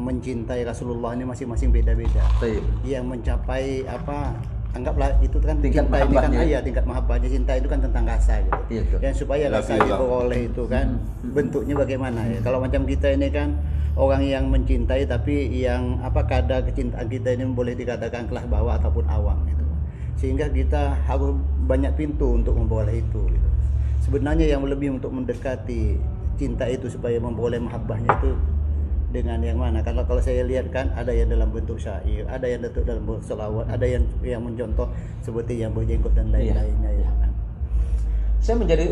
mencintai Rasulullah ini masing-masing beda-beda. Yang mencapai anggaplah itu kan tingkat cinta ini kan tingkat mahabbahnya. Cinta itu kan tentang rasa gitu. Iya, dan supaya rasa diperoleh itu kan bentuknya bagaimana ya. Kalau macam kita ini kan orang yang mencintai tapi yang kadar kecintaan kita ini boleh dikatakan kelas bawah ataupun awam gitu. Sehingga kita harus banyak pintu untuk memperoleh itu gitu. Sebenarnya yang lebih untuk mendekati cinta itu supaya memperoleh mahabbahnya itu dengan yang mana? Kalau saya lihat kan ada yang dalam bentuk syair, ada yang dalam bentuk selawat, ada yang mencontoh seperti yang berjenggot dan lain-lainnya ya kan. Saya menjadi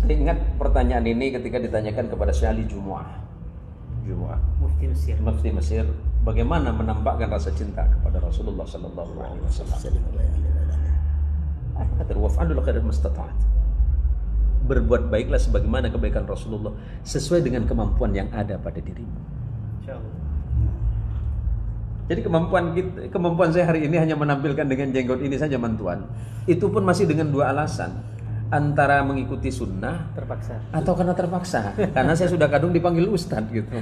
ingat pertanyaan ini ketika ditanyakan kepada Syekh Ali Jumu'ah, Mufti Mesir, bagaimana menampakkan rasa cinta kepada Rasulullah sallallahu alaihi wasallam. Kata waf'alul khairat mastata'at. Berbuat baiklah sebagaimana kebaikan Rasulullah sesuai dengan kemampuan yang ada pada dirimu. Jadi kemampuan saya hari ini hanya menampilkan dengan jenggot ini saja mantuan. Itu pun masih dengan dua alasan. Antara mengikuti sunnah terpaksa atau karena terpaksa. Karena saya sudah kadung dipanggil ustadz gitu.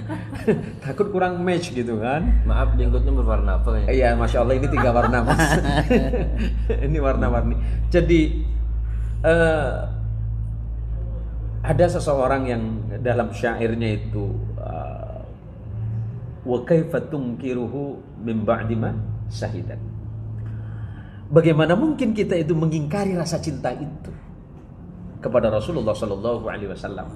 Takut kurang match gitu kan. Maaf, jenggotnya berwarna apa ya? Iya, Masya Allah ini 3 warna Mas. Ini warna-warni. Jadi ada seseorang yang dalam syairnya itu wa kaifa tunkiruhu min ba'di ma syahidan. Bagaimana mungkin kita itu mengingkari rasa cinta itu kepada Rasulullah Sallallahu Alaihi Wasallam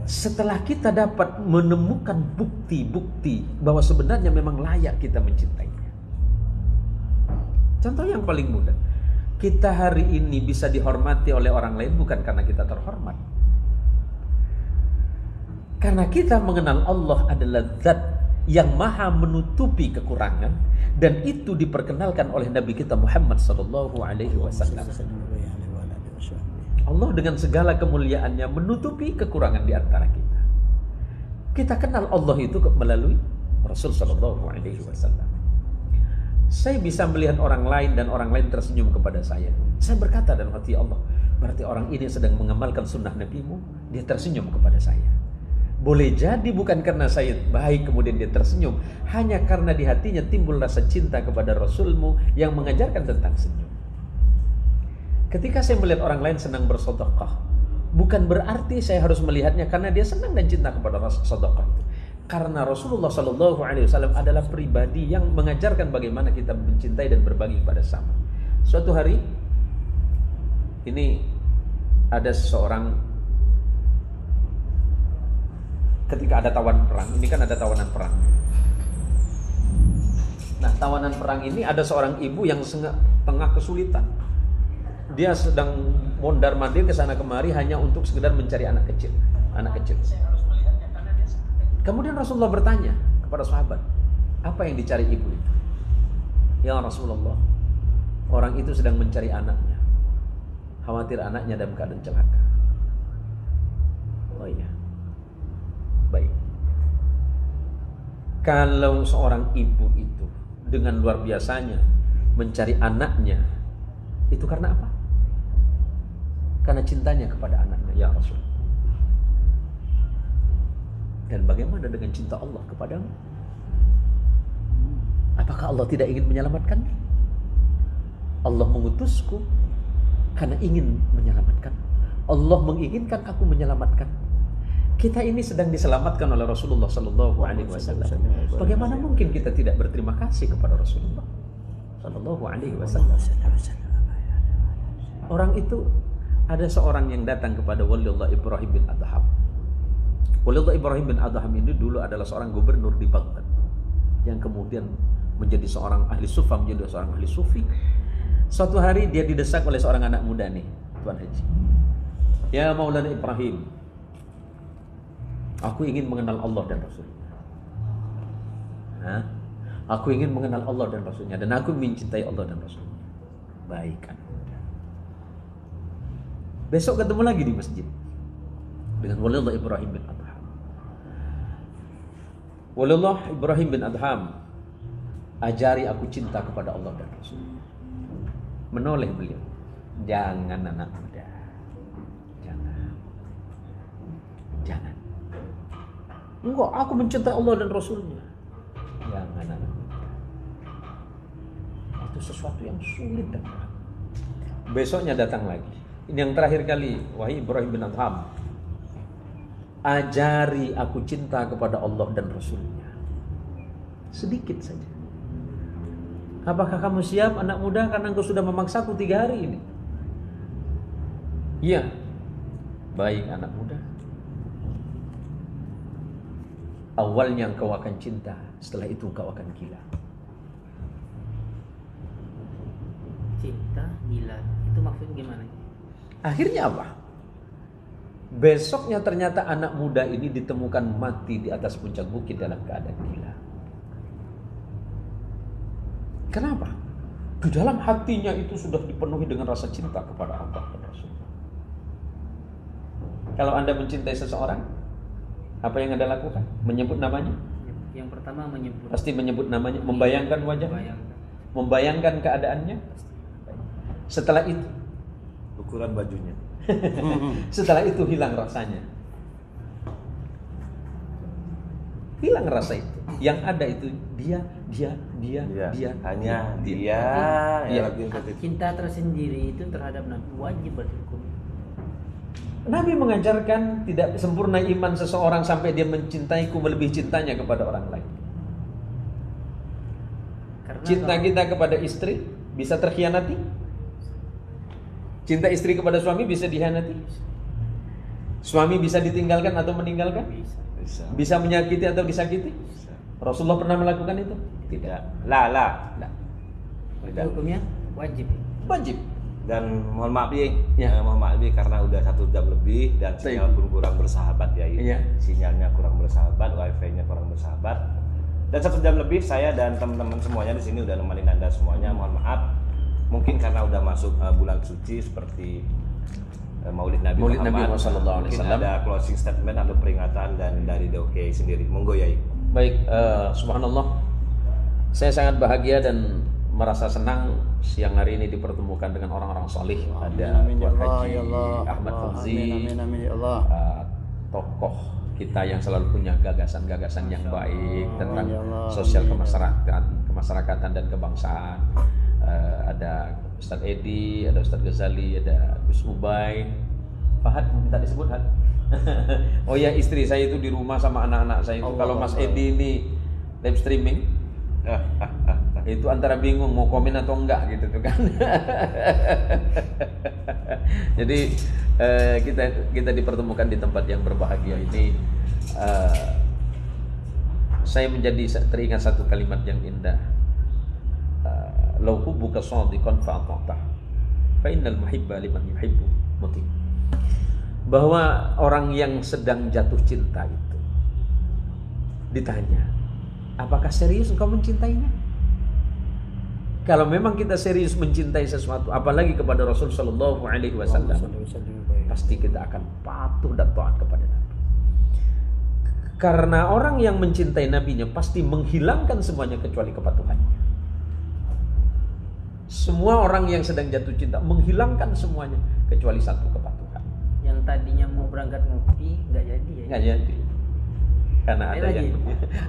setelah kita dapat menemukan bukti-bukti bahwa sebenarnya memang layak kita mencintainya. Contoh yang paling mudah, kita hari ini bisa dihormati oleh orang lain bukan karena kita terhormat, karena kita mengenal Allah adalah zat yang maha menutupi kekurangan, dan itu diperkenalkan oleh Nabi kita Muhammad Sallallahu Alaihi Wasallam. Allah dengan segala kemuliaannya menutupi kekurangan di antara kita. Kita kenal Allah itu melalui Rasul Sallallahu Alaihi Wasallam. Saya bisa melihat orang lain dan orang lain tersenyum kepada saya. Saya berkata dalam hati Allah, berarti orang ini sedang mengamalkan sunnah Nabi-Mu, dia tersenyum kepada saya. Boleh jadi bukan karena saya baik kemudian dia tersenyum, hanya karena di hatinya timbul rasa cinta kepada Rasul-Mu yang mengajarkan tentang senyum. Ketika saya melihat orang lain senang bersedekah, bukan berarti saya harus melihatnya karena dia senang dan cinta kepada sedekah itu. Karena Rasulullah Sallallahu Alaihi Wasallam adalah pribadi yang mengajarkan bagaimana kita mencintai dan berbagi kepada sama. Suatu hari, ini ada seseorang, ketika ada tawanan perang, ini kan ada tawanan perang. Nah, tawanan perang ini ada seorang ibu yang tengah kesulitan. Dia sedang mondar-mandir ke sana kemari hanya untuk sekedar mencari anak kecil. Kemudian Rasulullah bertanya kepada sahabat, apa yang dicari ibu itu? Ya Rasulullah, orang itu sedang mencari anaknya, khawatir anaknya dalam keadaan celaka. Oh iya, baik. Kalau seorang ibu itu dengan luar biasanya mencari anaknya, itu karena apa? Karena cintanya kepada anaknya, ya Rasul. Dan bagaimana dengan cinta Allah kepadamu? Apakah Allah tidak ingin menyelamatkan? Allah mengutusku karena ingin menyelamatkan. Allah menginginkan aku menyelamatkan. Kita ini sedang diselamatkan oleh Rasulullah Sallallahu Alaihi Wasallam. Bagaimana mungkin kita tidak berterima kasih kepada Rasulullah Sallallahu Alaihi Wasallam? Orang itu, ada seorang yang datang kepada Waliullah Ibrahim bin Adham. Waliullah Ibrahim bin Adham ini dulu adalah seorang gubernur di Baghdad yang kemudian menjadi seorang ahli sufa, menjadi seorang ahli sufi. Suatu hari dia didesak oleh seorang anak muda nih, Tuan Haji. Ya Maulana Ibrahim, aku ingin mengenal Allah dan Rasulnya. Aku ingin mengenal Allah dan Rasulnya, dan aku mencintai Allah dan Rasulnya. Baik kan. Besok ketemu lagi di masjid dengan Waliullah Ibrahim bin Adham. Waliullah Ibrahim bin Adham, ajari aku cinta kepada Allah dan Rasul. Menoleh beliau, jangan anak muda, jangan. Enggak, aku mencintai Allah dan Rasulnya. Jangan anak muda. Itu sesuatu yang sulit dan berat. Besoknya datang lagi. Ini yang terakhir kali, wahai Ibrahim bin Adham, ajari aku cinta kepada Allah dan Rasulnya. Sedikit saja. Apakah kamu siap anak muda, karena engkau sudah memaksaku 3 hari ini? Iya. Baik anak muda. Awalnya engkau akan cinta, setelah itu engkau akan gila. Cinta, gila, itu maksudnya gimana? Akhirnya apa? Besoknya ternyata anak muda ini ditemukan mati di atas puncak bukit dalam keadaan gila. Kenapa? Di dalam hatinya itu sudah dipenuhi dengan rasa cinta kepada Allah dan Rasulullah. Kalau Anda mencintai seseorang, apa yang Anda lakukan? Menyebut namanya? Yang pertama menyebut. Pasti menyebut namanya, membayangkan wajah, membayangkan keadaannya. Setelah itu ukuran bajunya. setelah itu hilang rasanya. Hilang rasa itu. Yang ada itu dia. Hanya dia. Cinta tersendiri itu terhadap Nabi wajib berhukum. Nabi mengajarkan tidak sempurna iman seseorang sampai dia mencintaiku melebihi cintanya kepada orang lain. Karena Cinta kita kepada istri bisa terkhianati. Cinta istri kepada suami bisa dikhianati. Suami bisa ditinggalkan atau meninggalkan. Bisa menyakiti atau disakiti. Rasulullah pernah melakukan itu? Tidak. Lah. Tidak. Hukumnya wajib. Wajib. Dan mohon maaf Ya. mohon maaf karena udah 1 jam lebih dan sinyal pun kurang bersahabat ya. Iya. Sinyalnya kurang bersahabat, wifi-nya kurang bersahabat. Dan 1 jam lebih saya dan teman-teman semuanya di sini udah nemenin Anda semuanya. Mohon maaf. Mungkin karena udah masuk bulan suci seperti Maulid Nabi Muhammad. Mungkin ada closing statement atau peringatan dan dari DOK sendiri. Monggo Yai. Baik, subhanallah. Saya sangat bahagia dan merasa senang siang hari ini dipertemukan dengan orang-orang salih. Ada Tuan Haji Ahmad Fauzi, tokoh kita yang selalu punya gagasan-gagasan yang baik tentang sosial kemasyarakatan dan kebangsaan. Ada Ustadz Edi, ada Ustadz Ghazali, ada Gus Ubay. Fahad minta disebut Had. Oh ya, istri saya itu di rumah sama anak-anak saya itu. Kalau Mas Edi ini live streaming, itu antara bingung mau komen atau enggak gitu tuh kan. Jadi kita dipertemukan di tempat yang berbahagia ini. Saya menjadi teringat satu kalimat yang indah. Lau hubbuka shadiqan fa'ata'tah fa innal muhibba liman yuhibbu muti. Bahwa orang yang sedang jatuh cinta itu ditanya, apakah serius engkau mencintainya? Kalau memang kita serius mencintai sesuatu, apalagi kepada Rasul Sallallahu Alaihi Wasallam, pasti kita akan patuh dan taat kepada Nabi. Karena orang yang mencintai Nabinya pasti menghilangkan semuanya kecuali kepatuhannya. Semua orang yang sedang jatuh cinta menghilangkan semuanya kecuali satu, kepatuhan. Yang tadinya mau berangkat ngopi nggak jadi ya? Nggak jadi. Karena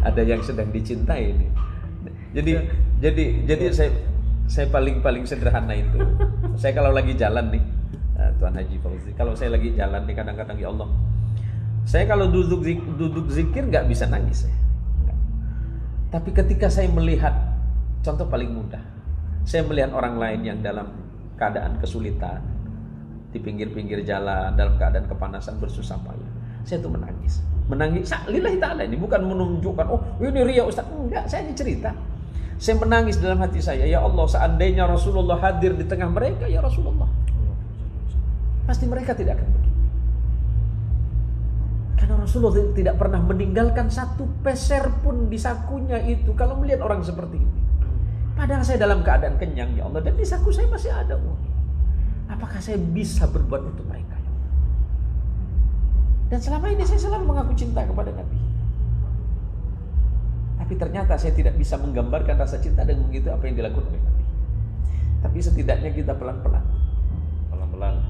ada yang sedang dicintai ini. Jadi saya paling sederhana itu. Saya kalau lagi jalan nih, Tuan Haji Fauzi, kalau saya lagi jalan nih kadang-kadang ya Allah, saya kalau duduk zikir nggak bisa nangis saya. Tapi ketika saya melihat, contoh paling mudah, saya melihat orang lain yang dalam keadaan kesulitan di pinggir-pinggir jalan, dalam keadaan kepanasan bersusah payah, saya tuh menangis lillahi ta'ala. Ini bukan menunjukkan oh ini ria Ustaz, enggak, saya ini cerita. Saya menangis dalam hati saya, ya Allah, seandainya Rasulullah hadir di tengah mereka, ya Rasulullah, pasti mereka tidak akan begini. Karena Rasulullah tidak pernah meninggalkan satu peser pun di sakunya itu kalau melihat orang seperti ini. Padahal saya dalam keadaan kenyang ya Allah, dan di saku saya masih ada uang. Apakah saya bisa berbuat untuk mereka ya Allah? Dan selama ini saya selalu mengaku cinta kepada Nabi. Tapi ternyata saya tidak bisa menggambarkan rasa cinta dengan begitu apa yang dilakukan oleh Nabi. Tapi setidaknya kita pelan-pelan.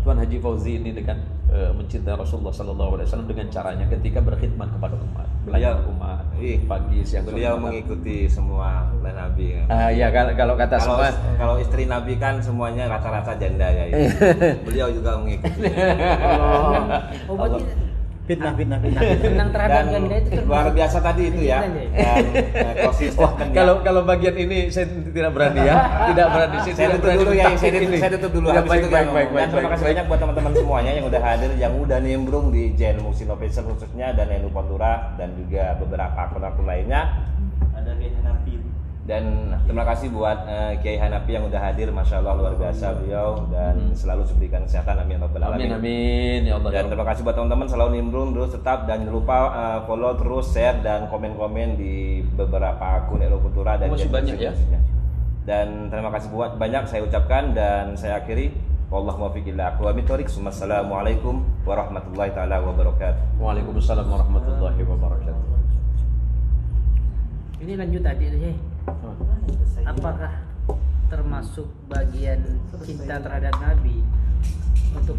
Tuan Haji Fauzi ini dengan mencintai Rasulullah SAW dengan caranya ketika berkhidmat kepada umat, belajar umat, pagi, siang, sore. Beliau mengikuti semua oleh Nabi. Ya kalau kata semua. Kalau istri Nabi kan semuanya rata-rata janda ya. Beliau juga mengikuti. Fitnah. Senang terhadap janda itu luar biasa tadi itu ya. Kalau bagian ini saya tidak berani ya. Tidak berani. Saya tutup dulu ya. Saya tutup dulu. Baik. Dan terima kasih banyak buat teman-teman semuanya yang udah hadir, yang udah nimbrung di Jen Muksin Official khususnya, dan Enu Pontura dan juga beberapa akun-akun lainnya. Ada Kiai Hanafi. Dan terima kasih buat Kiai Hanafi yang udah hadir, masya Allah luar biasa beliau, dan selalu diberikan kesehatan, amin rabbal alamin. Amin ya Allah. Dan terima kasih buat teman-teman selalu nimbrung terus tetap, dan jangan lupa follow terus, share dan komen-komen di beberapa akun Enu Pontura dan masih banyak ya. Dan terima kasih buat banyak saya ucapkan dan saya akhiri. Wallahu muwaffiq ila aqwamit thoriq. Wassalamualaikum warahmatullahi taala wabarakatuh. Waalaikumsalam warahmatullahi wabarakatuh. Ini lanjut tadi deh. Apakah termasuk bagian cinta terhadap Nabi untuk